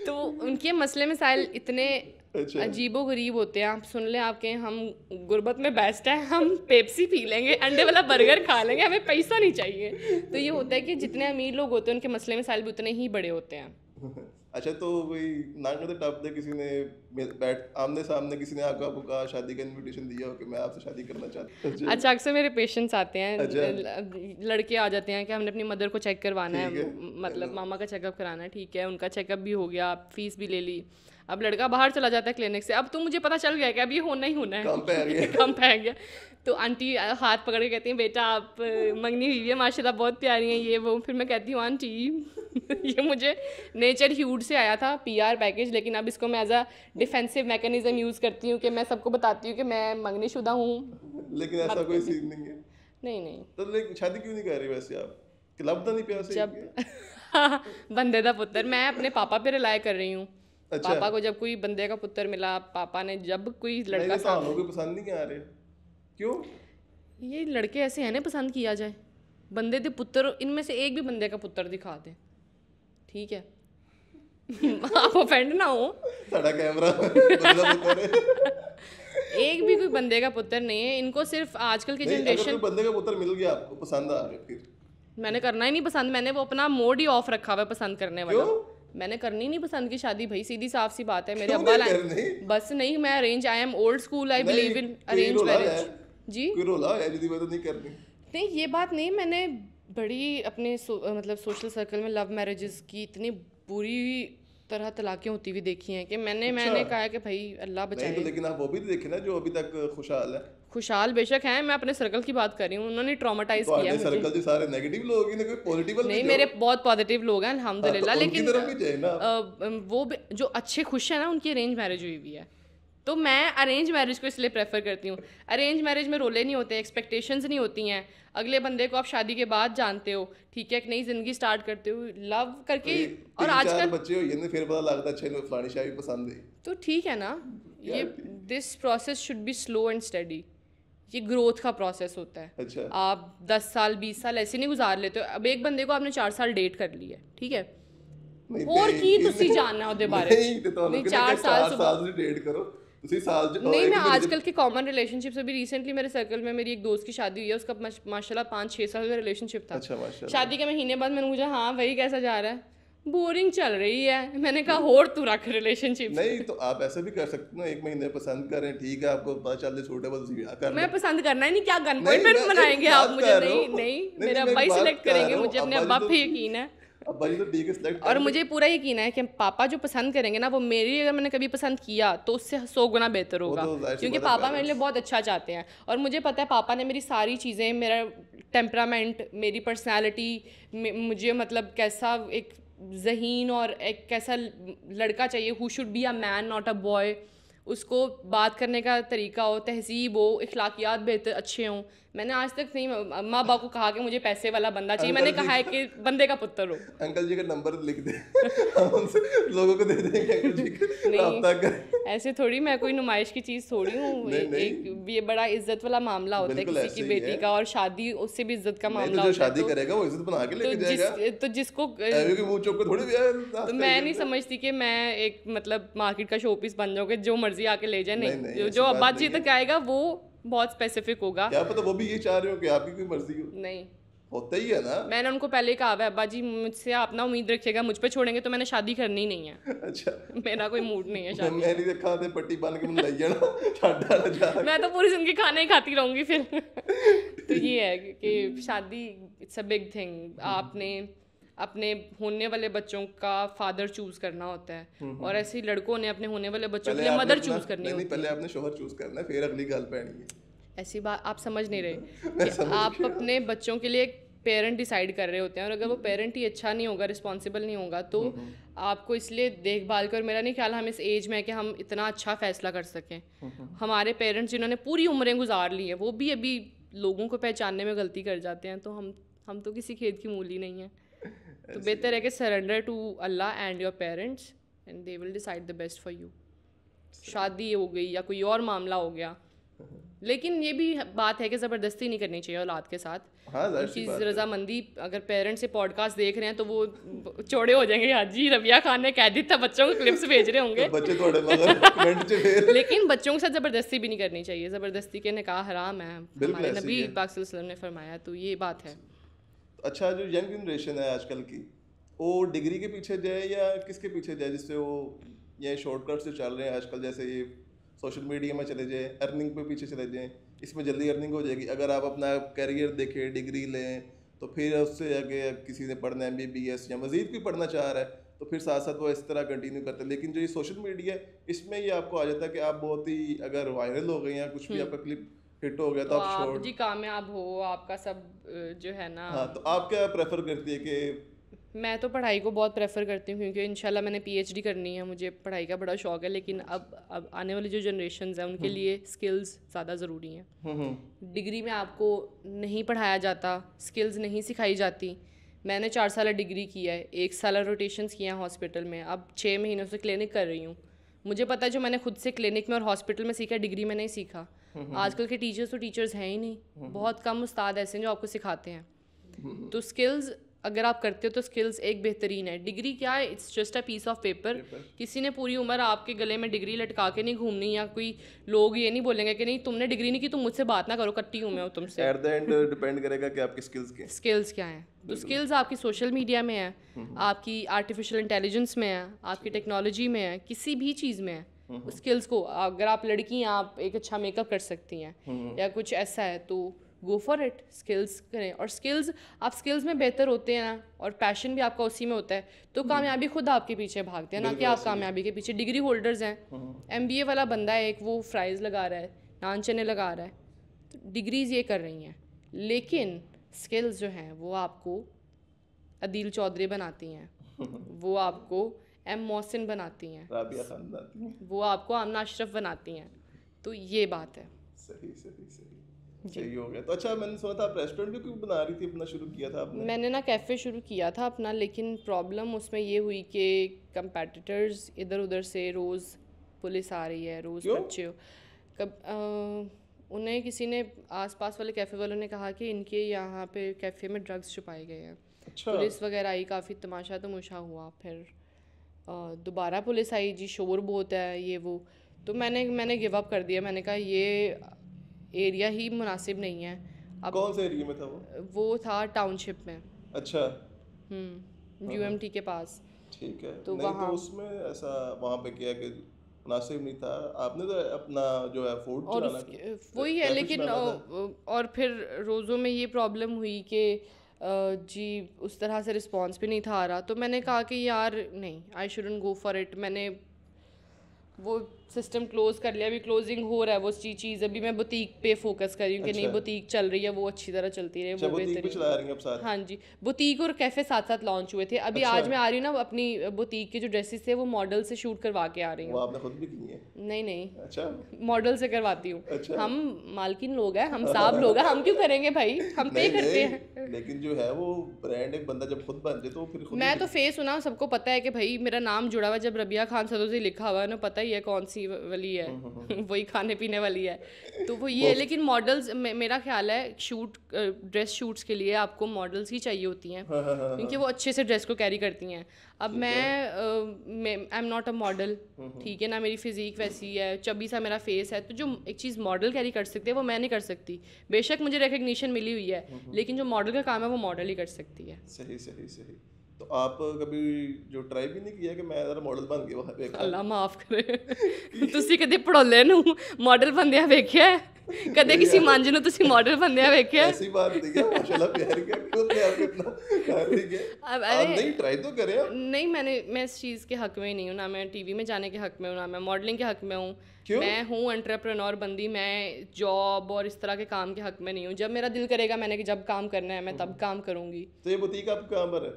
तो उनके मसले मिसाइल इतने अजीबो गरीब होते हैं। आप सुन लें, आपके हम गुर्बत में बेस्ट है, हम पेप्सी पी लेंगे, अंडे वाला बर्गर खा लेंगे, हमें पैसा नहीं चाहिए। तो ये होता है कि जितने अमीर लोग होते हैं उनके मसले मिसाइल भी उतने ही बड़े होते हैं। अच्छा, तो वही नाक में टप दे किसी ने बैठ आमने सामने किसी ने आका बुका शादी का इनविटेशन दिया हो कि मैं आपसे शादी करना चाहता हूँ। अच्छा, अक्सर मेरे पेशेंट्स आते हैं, लड़के आ जाते हैं कि हमने अपनी मदर को चेक करवाना है, मतलब मामा का चेकअप कराना है। ठीक है, उनका चेकअप भी हो गया, फीस भी ले ली। अब लड़का बाहर चला जाता है क्लिनिक से, अब तो मुझे पता चल गया कि अब ये होना ही होना है, कम पै गया। तो आंटी हाथ पकड़ के कहती हैं, बेटा आप मंगनी हुई है माशाल्लाह, बहुत प्यारी हैं, ये वो। फिर मैं कहती हूँ, आंटी ये मुझे नेचर ह्यूड से आया था PR पैकेज, लेकिन अब इसको मैं as a defensive mechanism use करती हूँ कि मैं सबको बताती हूँ कि मैं मंगनीशुदा हूँ। लेकिन ऐसा कोई सीन नहीं है। नहीं। तो लेकिन शादी क्यों नहीं कर रही वैसे आप? क्लब तो नहीं पे वैसे? जब बंदे दा पुत्र, मैं अपने पापा पे रिलाय कर रही हूँ। अच्छा। पापा को जब कोई बंदे का पुत्र मिला, पापा ने जब कोई लड़का सामने पसंद नहीं आ रहे, क्यों? ये लड़के ऐसे हैं ना, पसंद किया जाए। बंदे दे पुत्र, इनमें से एक भी बंदे का पुत्र दिखा दे, ठीक है? आप ऑफेंड ना हो, साड़ा कैमरा एक भी कोई बंदे का पुत्र नहीं है। इनको सिर्फ आजकल की जनरेशन, बंदे का पुत्र मिल गया आपको, पसंद आ रहा है, फिर मैंने करना ही नहीं पसंद, मैंने वो अपना मोड ही ऑफ रखा हुआ है पसंद करने वाला। मैंने करनी नहीं पसंद की शादी भाई, सीधी साफ सी बात है। मेरे अब्बा बस नहीं, मैं arrange, I am old school, I believe in arrange marriage. जी, कोई रोला है यदि मैं तो नहीं करनी। नहीं ये बात नहीं, मैंने बड़ी अपने मतलब सोशल सर्कल में लव मैरिजेस की इतनी बुरी तरह तलाक़ें होती हुई देखी हैं कि मैंने कहा है कि भाई अल्लाह बचाए। नहीं तो लेकिन आप वो भी देखे ना जो अभी तक खुशहाल है। खुशहाल बेशक हैं, मैं अपने सर्कल की बात कर रही हूँ, उन्होंने ट्रॉमेटाइज किया मुझे। सर्कल जो सारे नेगेटिव लोग ही ना, कोई पॉजिटिव नहीं, मेरे बहुत पॉजिटिव लोग हैं अल्हम्दुलिल्लाह। लेकिन उनकी तरफ भी जाए ना, वो जो अच्छे खुश हैं ना, उनकी अरेंज मैरिज हुई हुई है, तो मैं अरेंज मैरिज को इसलिए प्रेफर करती हूँ। अरेंज मैरिज में रोले नहीं होते, एक्सपेक्टेशंस नहीं होती हैं, अगले बंदे को आप शादी के बाद जानते हो, ठीक है, एक नई जिंदगी स्टार्ट करते हो लव करके। और आजकल बच्चे हो ये फिर पता लगता है अच्छे फलानी शादी पसंद है, तो ठीक है ना, ये this process should be slow and study. ये ग्रोथ का प्रोसेस होता है। अच्छा। आप 10 साल 20 साल ऐसे नहीं गुजार लेते हो। अब एक बंदे को आपने 4 साल डेट कर लिया, ठीक है, और की तुसी जानना ਉਹਦੇ ਬਾਰੇ नहीं 4 साल से डेट करो उसी साल नहीं। मैं आजकल के कॉमन रिलेशनशिप से भी रिसेंटली मेरे सर्कल में मेरी एक दोस्त की शादी हुई है, उसका माशाल्लाह 5-6 साल का रिलेशनशिप था। अच्छा माशाल्लाह। शादी के महीने बाद मैंने पूछा हाँ भाई कैसा जा रहा है, बोरिंग चल रही है। मैंने कहा और तू रख रिलेशनशिप। नहीं तो आप ऐसा भी कर सकते हो ना, एक महीने पसंद करें, ठीक है, आपको पता चल सूटेबल उसी ब्याह कर। मैं पसंद करना ही नहीं, क्या गन पॉइंट पे बनाएंगे आप मुझे? नहीं, मेरे अब्बा ही सिलेक्ट करेंगे मुझे, अपने अब्बा पे यकीन है। अब्बा जी तो ठीक है सिलेक्ट, और मुझे पूरा यकीन है कि पापा जो पसंद करेंगे ना, वो मेरी अगर मैंने कभी पसंद किया तो उससे 100 गुना बेहतर होगा, क्योंकि पापा मेरे लिए बहुत अच्छा चाहते हैं। और मुझे पता है पापा ने मेरी सारी चीज़ें, मेरा टेम्परामेंट, मेरी पर्सनैलिटी, मुझे मतलब कैसा एक ज़हीन और एक कैसा लड़का चाहिए, who should be a man not a boy, उसको बात करने का तरीका हो, तहजीब हो, इखलाकियात बेहतर अच्छे हों। मैंने आज तक नहीं अम्मा अब्बा को कहा कि मुझे पैसे वाला बंदा चाहिए, मैंने कहा है कि बंदे का पुत्र हो। अंकल जी का नंबर लिख दे हम उनसे लोगों को दे देंगे, अंकल जी का राब्ता करें। ऐसे थोड़ी, मैं कोई नुमाइश की चीज़ थोड़ी हूँ। एक ये बड़ा इज्जत वाला मामला होता है किसी की बेटी का, और शादी उससे भी इज्जत का मामला होता है। शादी करेगा वो इज्जत बना के लेके जाएगा, तो जिसको मुंह चौक पे थोड़ी। तो मैं नहीं समझती कि मैं एक मतलब मार्केट का शो पीस बन जाऊँगा, जो मर्जी आके ले जाए। नहीं, जो अब्बा जी तक आएगा वो बहुत स्पेसिफिक होगा। क्या पता वो भी ये चाह रहे हो कि आपकी कोई मर्जी हो। नहीं होता ही है ना। मैंने उनको पहले कहा है, अब्बा जी मुझसे आप ना उम्मीद रखिएगा, मुझ पे छोड़ेंगे तो मैंने शादी करनी नहीं है। अच्छा। मेरा कोई मूड नहीं है शादी। मैं नहीं देखा थे पट्टी बांध के मुझे ले जाना छाड़ा ना जा। मैं तो पूरी जिंदगी खाना ही खाती रहूंगी फिर। तो ये है कि शादी इट्स अ बिग थिंग। आपने अपने होने वाले बच्चों का फादर चूज करना होता है, और ऐसे ही लड़कों ने अपने होने वाले बच्चों के लिए मदर चूज करनी होती है। पहले आपने शोहर चूज करना है, फिर अगली गाल पैनी है। ऐसी बात आप समझ नहीं रहे। आप अपने बच्चों के लिए एक पेरेंट डिसाइड कर रहे होते हैं, और अगर वो पेरेंट ही अच्छा नहीं होगा, रिस्पॉन्सिबल नहीं होगा, तो आपको इसलिए देखभाल कर, मेरा नहीं ख्याल हम इस एज में है कि हम इतना अच्छा फैसला कर सकें। हमारे पेरेंट्स जिन्होंने पूरी उम्रें गुजार ली हैं, वो भी अभी लोगों को पहचानने में गलती कर जाते हैं, तो हम तो किसी खेत की मूली नहीं है। तो बेहतर है कि surrender to Allah and your parents and they will decide the best for you. शादी हो गई या कोई और मामला हो गया, लेकिन ये भी बात है कि ज़बरदस्ती नहीं करनी चाहिए औलाद के साथ। उनकी रजामंदी, अगर पेरेंट्स से पॉडकास्ट देख रहे हैं तो वो चौड़े हो जाएंगे, हाँ जी रबिया खान ने कह दी था, बच्चों को क्लिप्स भेज रहे होंगे। बच्चे थोड़े मगर लेकिन बच्चों के साथ ज़बरदस्ती भी नहीं करनी चाहिए, ज़बरदस्ती के निकाह हराम है, हमारे नबी पाक सल्लल्लाहु अलैहि वसल्लम ने फरमाया, तो ये बात है। अच्छा, जो यंग जनरेशन है आजकल की, वो डिग्री के पीछे जाए या किसके पीछे जाए, जिससे वो ये शॉर्टकट से चल रहे हैं आजकल, जैसे ये सोशल मीडिया में चले जाए, अर्निंग पे पीछे चले जाएं, इसमें जल्दी अर्निंग हो जाएगी। अगर आप अपना करियर देखें, डिग्री लें, तो फिर उससे आगे किसी ने पढ़ना है MBBS या मज़ीद भी पढ़ना चाह रहा है, तो फिर साथ साथ वो इस तरह कंटिन्यू करते हैं। लेकिन जो ये सोशल मीडिया है, इसमें ये आपको आ जाता है कि आप बहुत ही अगर वायरल हो गए या कुछ भी आपका क्लिप हिट हो गया तो आप छोड़ जी कामयाब हो, आपका सब जो है ना। हाँ, तो आप क्या प्रेफर करती है कि? मैं तो पढ़ाई को बहुत प्रेफर करती हूँ, क्योंकि इंशाल्लाह मैंने PhD करनी है, मुझे पढ़ाई का बड़ा शौक है। लेकिन अब आने वाली जो जनरेशंस हैं उनके लिए स्किल्स ज़्यादा ज़रूरी हैं। डिग्री में आपको नहीं पढ़ाया जाता, स्किल्स नहीं सिखाई जाती। मैंने 4 साल डिग्री किया है, 1 साल रोटेशंस किया हैं हॉस्पिटल में, अब 6 महीनों से क्लिनिक कर रही हूँ। मुझे पता है जो मैंने खुद से क्लिनिक में और हॉस्पिटल में सीखा, डिग्री में नहीं सीखा। आजकल के टीचर्स तो टीचर्स हैं ही नहीं, बहुत कम उस्ताद ऐसे हैं जो आपको सिखाते हैं। तो स्किल्स अगर आप करते हो तो स्किल्स एक बेहतरीन है। डिग्री क्या है, it's just a piece of paper. किसी ने पूरी उम्र आपके गले में डिग्री लटका के नहीं घूमनी, या कोई लोग ये नहीं बोलेंगे कि नहीं तुमने डिग्री नहीं की, तुम मुझसे बात ना करो, कट्टी हूँ मैं तुमसे। एट द एंड डिपेंड करेगा कि आपकी स्किल्स क्या हैं। तो स्किल्स आपकी सोशल मीडिया में है, आपकी आर्टिफिशियल इंटेलिजेंस में है, आपकी टेक्नोलॉजी में है, किसी भी चीज़ में है। स्किल्स को अगर आप लड़की हैं, आप एक अच्छा मेकअप कर सकती हैं या कुछ ऐसा है, तो गो फॉर इट, स्किल्स करें। और स्किल्स, आप स्किल्स में बेहतर होते हैं ना और पैशन भी आपका उसी में होता है, तो कामयाबी खुद आपके पीछे भागते हैं, ना कि आप कामयाबी के पीछे। डिग्री होल्डर्स हैं, MBA वाला बंदा है एक, वो फ्राइज़ लगा रहा है, नान चने लगा रहा है, तो डिग्रीज़ ये कर रही हैं, लेकिन स्किल्स जो हैं वो आपको अदील चौधरी बनाती हैं, वो आपको M मोहसिन बनाती हैं, राबिया खान बनाती हैं, वो आपको आमना अशरफ बनाती हैं। तो ये बात है। सही सही हो गया। तो अच्छा, मैंने सुना था आप रेस्टोरेंट भी क्यों बना रही थी, अपना शुरू किया था आपने? मैंने ना कैफ़े शुरू किया था अपना, लेकिन प्रॉब्लम उसमें ये हुई कि कंपेटिटर्स इधर उधर से रोज़ पुलिस आ रही है, रोज़ बच्चे उन्हें किसी ने, आसपास वाले कैफ़े वालों ने कहा कि इनके यहाँ पे कैफ़े में ड्रग्स छुपाए गए हैं। अच्छा। पुलिस वगैरह आई, काफ़ी तमाशा तमाशा हुआ, फिर दोबारा पुलिस आई, जी शोर बहुत है ये वो, तो मैंने गिव अप कर दिया। मैंने कहा ये एरिया ही मुनासिब नहीं है। अब कौन से एरिया में था वो था टाउनशिप में। अच्छा। UMT के पास। ठीक है। तो नहीं वहाँ तो उसमें ऐसा वहाँ पे किया कि मुनासिब नहीं था, आपने तो अपना जो है फूड और चलाना वही है, लेकिन और फिर रोज़ों में ये प्रॉब्लम हुई कि जी उस तरह से रिस्पांस भी नहीं था आ रहा, तो मैंने कहा कि यार नहीं, I shouldn't go for it. मैंने वो सिस्टम क्लोज कर लिया, अभी क्लोजिंग हो रहा है वो चीज़। अभी मैं बुटीक पे फोकस कर रही हूँ कि नहीं, बुटीक चल रही है, वो अच्छी तरह चलती रहे, वो बेहतरीन। हाँ जी, बुटीक और कैफ़े साथ साथ लॉन्च हुए थे अभी। आज मैं आ रही हूँ ना, अपनी बुटीक के जो ड्रेसेस थे वो मॉडल से शूट करवा के आ रही हूँ। आपने खुद भी की है? नहीं। अच्छा, मॉडल से करवाती हूँ। अच्छा। हम मालकिन लोग हैं, हम साहब लोग हैं, हम क्यों करेंगे भाई, हम पे करते हैं। लेकिन जो है वो ब्रांड एक बंदा जब खुद बन जाए तो फिर खुद मैं तो फेस हूँ ना, सबको पता है कि भाई मेरा नाम जुड़ा हुआ है, जब रबिया खान सदोजी लिखा हुआ है ना, पता ही है कौन सी वाली है, वही खाने पीने वाली है, तो वो ये है। लेकिन मॉडल्स, मेरा ख्याल है शूट, ड्रेस शूट्स के लिए आपको मॉडल्स ही चाहिए होती हैं, क्योंकि वो अच्छे से ड्रेस को कैरी करती हैं। अब मैं I am not a model, ठीक है ना, मेरी फिजिक वैसी है, चबी सा मेरा फेस है, तो जो एक चीज़ मॉडल कैरी कर सकती है वो मैं नहीं कर सकती। बेशक मुझे रिकग्निशन मिली हुई है, लेकिन जो मॉडल का काम है वो मॉडल ही कर सकती है। सही। तो आप कभी जो ट्राई भी नहीं किया कि मैं जरा मॉडल बन गया वहाँ पे? अल्लाह माफ करे ਤੁਸੀਂ ਕਦੇ ਪੜੋਲੇ ਨੂੰ ਮਾਡਲ ਬੰਦਿਆ ਵੇਖਿਆ ਕਦੇ ਕਿਸੇ ਮੰਜ ਨੂੰ ਤੁਸੀਂ ਮਾਡਲ ਬੰਦਿਆ ਵੇਖਿਆ? ऐसी बात नहीं है, माशाल्लाह प्यार क्या क्यों अपने आप को इतना प्यार नहीं किया? आप नहीं ट्राई तो करें आप। नहीं, मैं इस चीज़ के हक में ही नहीं हूँ, ना मैं टीवी में जाने के हक में हूँ, ना मैं मॉडलिंग के हक में हूँ। मैं हूँ एंटरप्रेन्योर बंदी, मैं जॉब और इस तरह के काम के हक में नहीं हूँ। जब मेरा दिल करेगा, मैंने कि जब काम करना है मैं तब काम करूँगी। तो ये बुटीक आपको कहाँ पर है?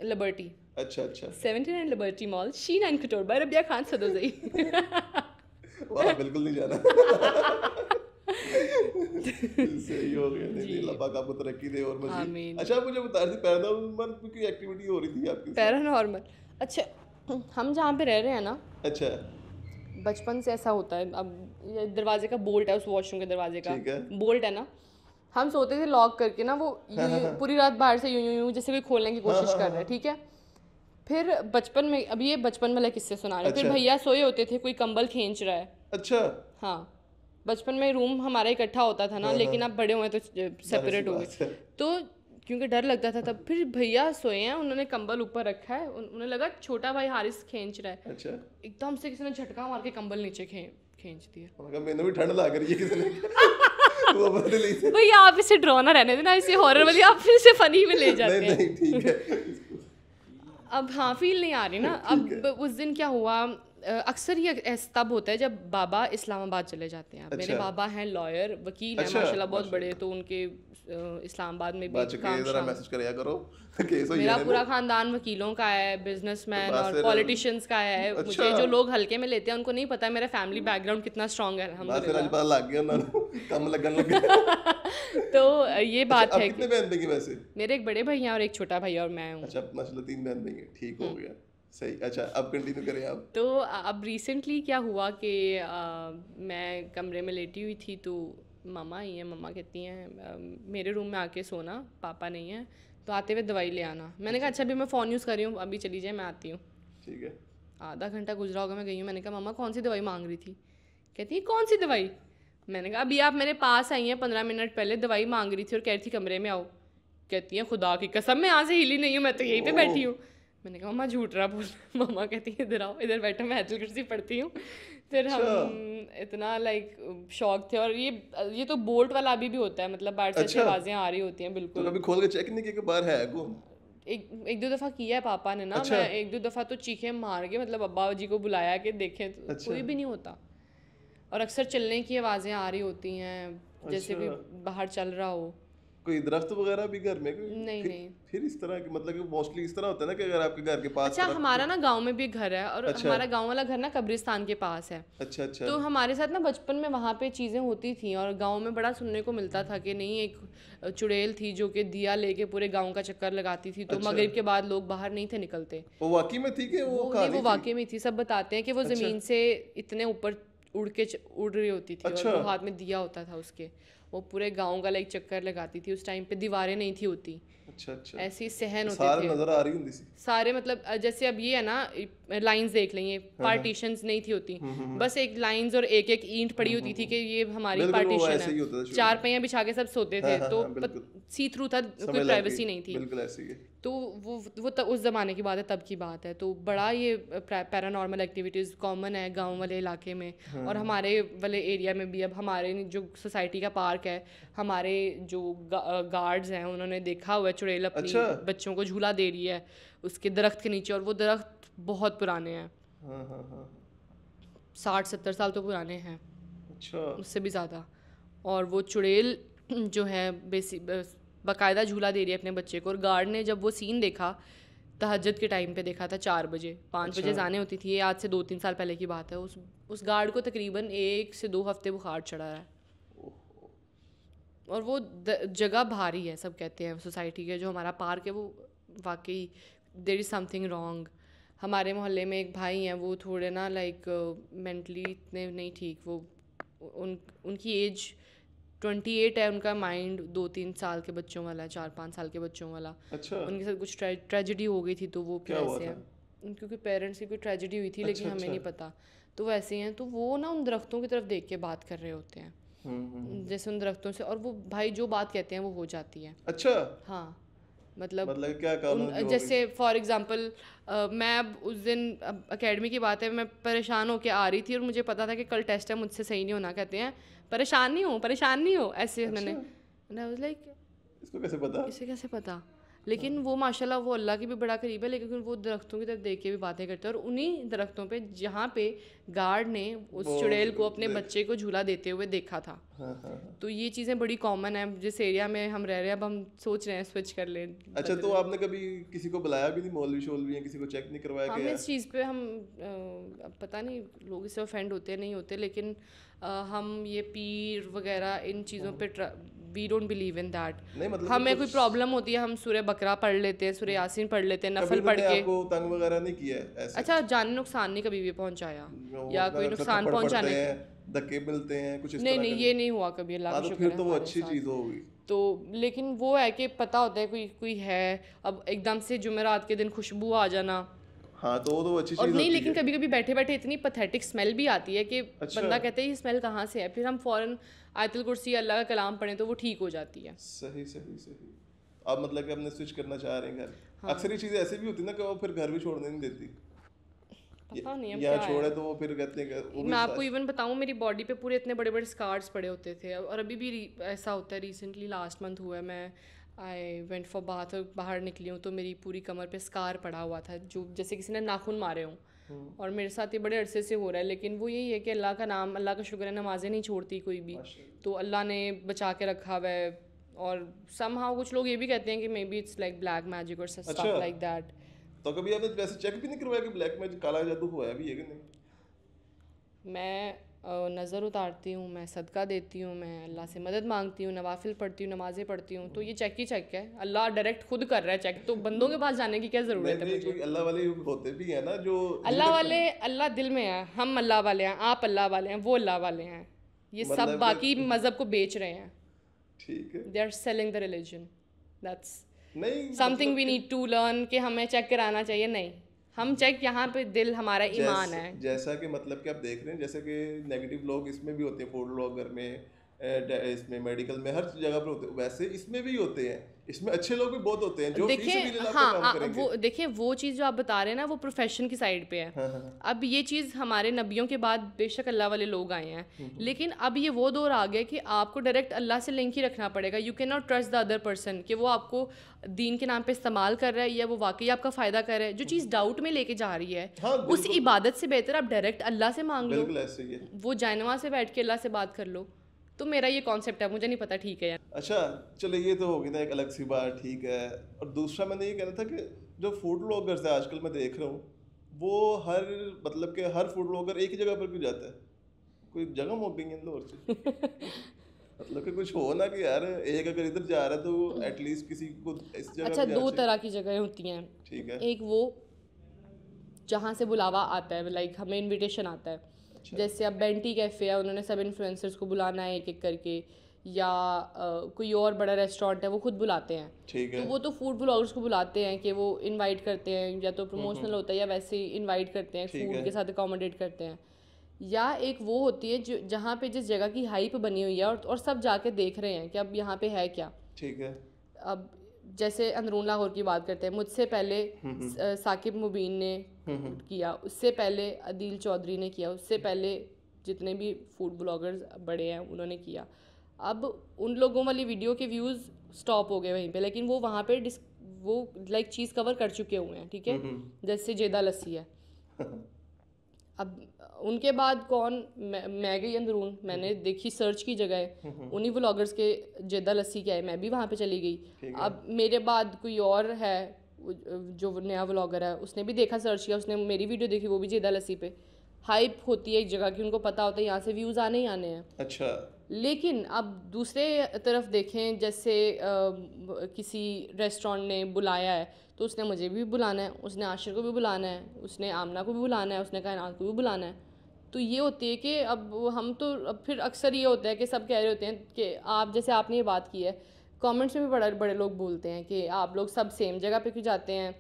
लिबर्टी। अच्छा। 79 लिबर्टी मॉल, शीन एंड कटोर बाय रबिया खान सदोजी। वाह, बिल्कुल नहीं जाना। सही हो गया। नहीं, अल्लाह पाक आपको तरक्की दे और मज़ीद। अच्छा, मुझे बता रही थी पैरानॉर्मल की एक्टिविटी हो रही थी आपकी? पैरानॉर्मल, अच्छा, हम जहाँ पे रह रहे हैं ना, अच्छा, बचपन से ऐसा होता है। अब ये दरवाजे का बोल्ट है, उस वॉशरूम के दरवाजे का बोल्ट है ना, हम सोते थे लॉक करके ना, वो पूरी रात बाहर से यूं जैसे कोई खोलने की कोशिश कर रहा है, ठीक है। फिर बचपन में, अभी ये बचपन वाला किस्से सुना रहे, फिर भैया सोए होते थे, कोई कंबल खींच रहा है। अच्छा। हाँ, बचपन में रूम हमारा इकट्ठा होता था ना, लेकिन अब बड़े हुए तो सेपरेट हो गए, तो क्योंकि डर लगता था तब। फिर भैया सोए हैं, उन्होंने कंबल ऊपर रखा है, उन्हें लगा छोटा भाई हारिस खींच रहा है। अच्छा। एकदम से किसी ने झटका मार के कंबल नीचे खींच दिया। मैंने भी ठंड लग रही है किसी ने। वो बदल ही से। भैया आप इसे ड्रामा रहने देना, इसे हॉरर वाली आप फिर से फनी में ले जाते हैं। नहीं, ठीक है। अब हाँ, फील नहीं आ रही ना। अब उस दिन क्या हुआ, अक्सर ये तब होता है जब बाबा इस्लामाबाद चले जाते हैं। अच्छा। मेरे बाबा हैं लॉयर, वकील हैं माशाल्लाह, बहुत बड़े, तो उनके इस्लामाबाद में भी काम मैसेज करिया करो। मेरा पूरा खानदान वकीलों का है, बिजनेसमैन और पॉलिटिशियंस का है। मुझे जो लोग हल्के में लेते हैं उनको नहीं पता मेरा फैमिली बैकग्राउंड कितना स्ट्रांग है। तो ये बात है। कितने बहन भाई वैसे? मेरे एक बड़े भैया और एक छोटा भैया और मैं हूँ। अच्छा, माशाल्लाह 3 बहन भाई हैं, ठीक हो गया, सही। अच्छा, अब कंटिन्यू करें आप। तो अब रिसेंटली क्या हुआ कि मैं कमरे में लेटी हुई थी, तो मम्मा आई हैं। मम्मा कहती हैं मेरे रूम में आके सोना, पापा नहीं है, तो आते हुए दवाई ले आना। मैंने कहा अच्छा, अभी मैं फ़ोन यूज़ कर रही हूँ, अभी चली जाए, मैं आती हूँ। ठीक है। आधा घंटा गुजरा होगा, मैं गई हूँ। मैंने कहा मम्मा कौन सी दवाई मांग रही थी? कहती है कौन सी दवाई? मैंने कहा अभी आप मेरे पास आई हैं 15 मिनट पहले, दवाई मांग रही थी और कह रही थी कमरे में आओ। कहती है खुदा की कसम मैं यहाँ से हिली नहीं हूँ, मैं तो यहीं पे बैठी हूँ। मैंने कहा मम्मा झूठ रहा बोल। मम्मा कहती है इधर आओ, इधर बैठो, मैं आयतुल कुर्सी पढ़ती हूँ। फिर हम इतना लाइक शॉक थे। और ये तो बोल्ट वाला अभी भी होता है, मतलब बाहर से ऐसी आवाजें आ रही होती हैं तो बिल्कुल। कभी खोल के चेक नहीं किया कि बाहर है कौन? एक दो दफ़ा किया है पापा ने ना। मैं एक दो दफ़ा तो चीखे मार के मतलब अब्बा जी को बुलाया कि देखें, तो कोई भी नहीं होता। और अक्सर चलने की आवाज़ें आ रही होती हैं, जैसे कोई बाहर चल रहा हो। कोई दरख्त वगैरह भी घर में कोई? नहीं। फिर इस तरह की मतलब कि मोस्टली इस तरह होता है ना कि अगर आपके घर के पास अच्छा, हमारा ना गांव में भी घर है, और हमारा गांव वाला घर ना कब्रिस्तान के पास है। अच्छा। तो हमारे साथ ना बचपन में वहाँ पे चीज़ें होती थी, और गांव में बड़ा सुनने को मिलता था कि नहीं, एक चुड़ैल थी जो कि दिया लेके पूरे गांव का चक्कर लगाती थी। तो मगरिब के बाद लोग बाहर नहीं थे निकलते। वो वाकई में थी कि वो नहीं, वो वाकई में थी। सब बताते हैं कि वो ज़मीन से इतने ऊपर उड़ रही होती थी, और वो हाथ में दिया होता था उसके। वो पूरे गांव का लाइक चक्कर लगाती थी। उस टाइम पे दीवारें नहीं थी होती। अच्छा। ऐसी सहन होते सारे थे नजर आ रही होती थी सारे। मतलब जैसे अब ये है ना, लाइंस देख लें, ये पार्टीशंस नहीं थी होती, बस एक लाइंस और एक एक ईंट पड़ी होती थी कि ये हमारी पार्टीशन है। चार पहिया बिछा के सब सोते थे, तो सी थ्रू था, कोई प्राइवेसी नहीं थी। बिल्कुल ऐसे ही है। तो वो उस ज़माने की बात है, तब की बात है। तो बड़ा ये पैरानॉर्मल एक्टिविटीज़ कॉमन है गांव वाले इलाके में। और हमारे वाले एरिया में भी अब हमारे जो सोसाइटी का पार्क है, हमारे जो गार्ड्स हैं उन्होंने देखा हुआ है चुड़ैल अपनी बच्चों को झूला दे रही है उसके दरख्त के नीचे। और वो दरख्त बहुत पुराने हैं, 60-70 साल तो पुराने हैं, उससे भी ज़्यादा। और वो चुड़ैल जो है बाकायदा झूला दे रही है अपने बच्चे को। और गार्ड ने जब वो सीन देखा, तहज्जुद के टाइम पे देखा था, 4 बजे, 5 बजे जाने होती थी, ये आज से 2-3 साल पहले की बात है। उस गार्ड को तकरीबन 1 से 2 हफ्ते बुखार चढ़ा है। और वो जगह भारी है, सब कहते हैं सोसाइटी के, जो हमारा पार्क है वो वाकई देयर इज़ समथिंग रॉन्ग। हमारे मोहल्ले में एक भाई हैं, वो थोड़े ना लाइक मेंटली इतने नहीं ठीक। वो उनकी एज 28 है, उनका माइंड 2-3 साल के बच्चों वाला है, 4-5 साल के बच्चों वाला। उनके साथ कुछ ट्रेजेडी हो गई थी, तो वो फिर ऐसे हैं, क्योंकि पेरेंट्स की कोई ट्रेजेडी हुई थी, लेकिन हमें नहीं पता। तो वैसे ही हैं। तो वो ना उन दरख्तों की तरफ देख के बात कर रहे होते हैं, जैसे उन दरख्तों से, और वो भाई जो बात कहते हैं वो हो जाती है। अच्छा। हाँ, मतलब क्या जैसे फॉर एग्जांपल मैं अब उस दिन एकेडमी की बात है, मैं परेशान होके आ रही थी और मुझे पता था कि कल टेस्ट है, मुझसे सही नहीं होना। कहते हैं परेशान नहीं हो ऐसे। उन्होंने आई वाज लाइक, इसे कैसे पता? लेकिन वो माशाल्लाह वो अल्लाह के भी बड़ा करीब है, लेकिन वो दरख्तों की तरफ देख के भी बातें करते हैं। और उन्हीं दरख्तों पे जहाँ पे गार्ड ने उस चुड़ैल को अपने बच्चे को झूला देते हुए देखा था। तो ये चीज़ें बड़ी कॉमन है जिस एरिया में हम रह रहे हैं। अब हम सोच रहे हैं स्विच कर लें। अच्छा, तो आपने कभी किसी को बुलाया भी नहीं, मौलवी शोलवी या किसी को चेक नहीं करवाया? हम इस चीज़ पे हम पता नहीं लोग इससे ऑफेंड होते हैं नहीं होते, लेकिन हम ये पीर वगैरह इन चीज़ों पे we don't believe in that. मतलब हमें कोई प्रॉब्लम होती है, हम सूर्य बकरा पढ़ लेते हैं, सूर्य यासीन पढ़ लेते हैं, नफल पढ़ के। आपको तंग वगैरह नहीं किया ऐसे? अच्छा, जान नुकसान नहीं कभी भी पहुंचाया या कोई नुकसान पहुंचाने धक्के मिलते हैं कुछ इस तरह? नहीं, ये नहीं हुआ कभी, अल्लाह का शुक्र है। तो वो अच्छी चीज़ होगी। तो लेकिन वो है कि पता होता है कोई है। अब एकदम से जुमेरात के दिन खुशबू आ जाना, हाँ, तो वो तो अच्छी चीज़ नहीं, लेकिन कभी कभी बैठे बैठे इतनी पैथेटिक स्मेल भी आती है कि बंदा कहता है ये स्मेल कहाँ से है, फिर हम फौरन आयतुल कुर्सी अल्लाह का कलाम पढ़ें तो वो ठीक हो जाती है। सही। अब मतलब कि अपने स्विच करना चाह रहे हैं घर। हाँ। अक्सर ये चीज़ें ऐसी भी होती है ना कि वो फिर घर भी छोड़ने नहीं देती। पता नहीं अब क्या छोड़े तो वो फिर कहते हैं कि मैं आपको इवन बताऊं, मेरी बॉडी पे पूरे इतने बड़े बड़े स्कार्स पड़े होते थे, और अभी भी ऐसा होता है। रिसेंटली लास्ट मंथ हुआ है, मैं आई वेंट फॉर बाथ और बाहर निकली हूँ, तो मेरी पूरी कमर पे स्कार पड़ा हुआ था, जो जैसे किसी ने नाखून मारे हों। और मेरे साथ ये बड़े अरसे से हो रहा है, लेकिन वो यही है कि अल्लाह का नाम, अल्लाह का शुक्र है, नमाज़ें नहीं छोड़ती कोई भी, तो अल्लाह ने बचा के रखा हुआ है। और समहाउ कुछ लोग ये भी कहते हैं कि may be it's like black magic और स्टफ लाइक दैट। तो कभी आपने वैसे चेक भी नहीं करवाया कि ब्लैक मैजिक, काला जादू हुआ है भी है कि नहीं? मैं नज़र उतारती हूँ, मैं सदका देती हूँ, मैं अल्लाह से मदद मांगती हूँ, नवाफिल पढ़ती हूँ, नमाज़ें पढ़ती हूँ, तो ये चेक ही चेक है। अल्लाह डायरेक्ट खुद कर रहा है चेक, तो बंदों के पास जाने की क्या ज़रूरत है मुझे? अल्लाह वाले होते भी हैं ना, जो अल्लाह वाले, अल्लाह दिल में है, हम अल्लाह वाले हैं, आप अल्लाह वाले हैं, वो अल्लाह वाले हैं। ये सब बाकी मज़हब को बेच रहे हैं। ठीक है, they are selling the religion, that's नहीं something we need to learn कि हमें चेक कराना चाहिए। नहीं, हम चेक यहाँ पे दिल हमारा ईमान है। जैसा कि मतलब कि आप देख रहे हैं, जैसे कि नेगेटिव लोग इसमें भी होते हैं, फूड ब्लॉगर में इसमें मेडिकल में हर जगह पर होते हैं, वैसे इसमें भी होते हैं। इसमें अच्छे लोग भी बहुत होते हैं जो फी सबिलिल्लाह पे काम करेंगे। वो देखिए, वो चीज़ जो आप बता रहे हैं ना, वो प्रोफेशन की साइड पे है। अब ये चीज़ हमारे नबियों के बाद बेशक अल्लाह वाले लोग आए हैं, लेकिन अब ये वो दौर आ गया कि आपको डायरेक्ट अल्लाह से लिंक ही रखना पड़ेगा। You can not trust the other person कि वो आपको दीन के नाम पे इस्तेमाल कर रहा है या वो वाकई आपका फ़ायदा कर रहा है। जो चीज़ डाउट में लेके जा रही है, उस इबादत से बेहतर आप डायरेक्ट अल्लाह से मांग लो, वो जायनमाज़ से बैठ के अल्लाह से बात कर लो। तो मेरा ये कॉन्सेप्ट है, मुझे नहीं पता ठीक है यार। अच्छा चलो, ये तो होगी ना एक अलग सी बात, ठीक है। और दूसरा मैंने ये कहना था कि जो फूड ब्लॉगर्स है आजकल मैं देख रहा हूँ, वो मतलब कि हर फूड ब्लॉगर एक ही जगह पर क्यों जाता है? कोई जगह मॉपिंग है इंदौर से? मतलब कि कुछ हो ना कि यार एक अगर इधर जा रहा है तो एटलीस्ट किसी को इस जगह। अच्छा, दो तरह की जगह होती हैं, ठीक है। एक वो जहाँ से बुलावा आता है, लाइक हमें इनविटेशन आता है। जैसे अब बेंटी कैफ़े है, उन्होंने सब इन्फ्लुएंसर्स को बुलाना है एक एक करके, या कोई और बड़ा रेस्टोरेंट है वो खुद बुलाते हैं। ठीक है। तो वो तो फूड ब्लॉगर्स को बुलाते हैं कि वो इनवाइट करते हैं, या तो प्रमोशनल होता है या वैसे ही इनवाइट करते हैं, फूड के साथ अकोमोडेट करते हैं। या एक वो होती है जो जहाँ पे जिस जगह की हाइप बनी हुई है और सब जाके देख रहे हैं कि अब यहाँ पे है क्या। ठीक है। अब जैसे अंदरून लाहौर की बात करते हैं, मुझसे पहले साकिब मुबीन ने किया, उससे पहले अदील चौधरी ने किया, उससे पहले जितने भी फूड ब्लॉगर्स बड़े हैं उन्होंने किया। अब उन लोगों वाली वीडियो के व्यूज़ स्टॉप हो गए वहीं पे, लेकिन वो वहाँ पे वो लाइक चीज़ कवर कर चुके हुए हैं, ठीक है। जैसे जेदा लस्सी है। अब उनके बाद कौन, मैं गई अंदरून, मैंने देखी सर्च की जगह उन्हीं व्लॉगर्स के जेदा लस्सी क्या है, मैं भी वहाँ पे चली गई। अब मेरे बाद कोई और है जो नया व्लॉगर है, उसने भी देखा, सर्च किया, उसने मेरी वीडियो देखी, वो भी जेदा लस्सी पे। हाइप होती है एक जगह की, उनको पता होता है यहाँ से व्यूज़ आने ही आने हैं। अच्छा। लेकिन अब दूसरे तरफ देखें, जैसे किसी रेस्टोरेंट ने बुलाया है तो उसने मुझे भी बुलाना है, उसने आशिर को भी बुलाना है, उसने आमना को भी बुलाना है, उसने कायनात को भी बुलाना है। तो ये होती है कि अब हम तो अब फिर अक्सर ये होता है कि सब कह रहे होते हैं कि आप, जैसे आपने ये बात की है, कमेंट्स में भी बड़े बड़े लोग बोलते हैं कि आप लोग सब सेम जगह पे क्यों जाते हैं,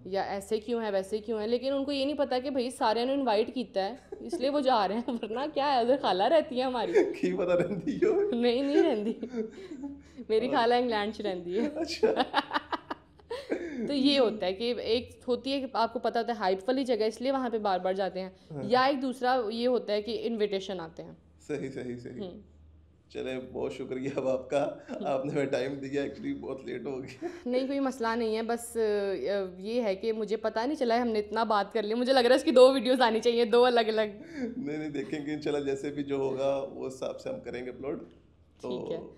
या ऐसे क्यों है वैसे क्यों है। लेकिन उनको ये नहीं पता कि भाई सारे ने इनवाइट किया है इसलिए वो जा रहे हैं, वरना क्या है, उधर खाला रहती है हमारी। की पता रहती हो? नहीं रहती, मेरी खाला इंग्लैंड च रहती है। अच्छा। तो ये होता है कि एक होती है कि आपको पता होता है हाइप वाली जगह, इसलिए वहाँ पे बार बार जाते हैं। या एक दूसरा ये होता है कि इनविटेशन आते हैं। सही। चले, बहुत शुक्रिया अब आपका, आपने हमें टाइम दिया, एक्चुअली बहुत लेट हो गया। नहीं, कोई मसला नहीं है, बस ये है कि मुझे पता नहीं चला है हमने इतना बात कर लिया। मुझे लग रहा है इसकी 2 वीडियोस आनी चाहिए, 2 अलग अलग। नहीं देखेंगे इंशाल्लाह, जैसे भी जो होगा वो हिसाब से हम करेंगे अपलोड। तो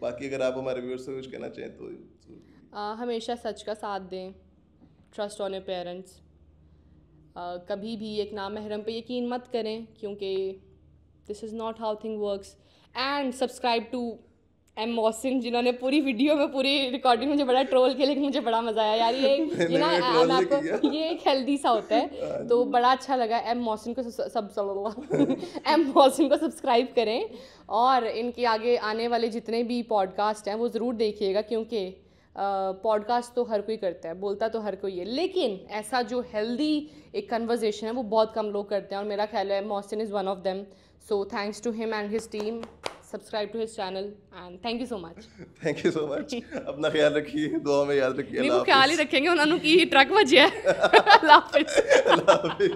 बाकी अगर आप हमारे व्यूअर्स से कुछ कहना चाहें तो हमेशा सच का साथ दें, ट्रस्ट ऑन योर पेरेंट्स। कभी भी एक नामहरम पे यकीन मत करें, क्योंकि this is not how thing works. And subscribe to M Mohsin, जिन्होंने पूरी वीडियो में पूरी रिकॉर्डिंग मुझे बड़ा ट्रोल किया, लेकिन मुझे बड़ा मज़ा आया यार। ये ना आपको ये एक हेल्दी सा होता है, तो बड़ा अच्छा लगा। एम मोहसिन को एम मोहसिन को सब्सक्राइब करें, और इनके आगे आने वाले जितने भी पॉडकास्ट हैं वो ज़रूर देखिएगा, क्योंकि पॉडकास्ट तो हर कोई करता है, बोलता तो हर कोई है, लेकिन ऐसा जो हेल्दी एक कन्वर्जेशन है वो बहुत कम लोग करते हैं, और मेरा ख्याल है Mohsin is one of them. So thanks to him and his team, subscribe to his channel, and thank you so much. Thank you so much. अपना ख्याल रखिए, दुआ में याद रखिए। ख्याल ही रखेंगे, उन्होंने की ट्रक बजिया। अल्लाह हाफिज़।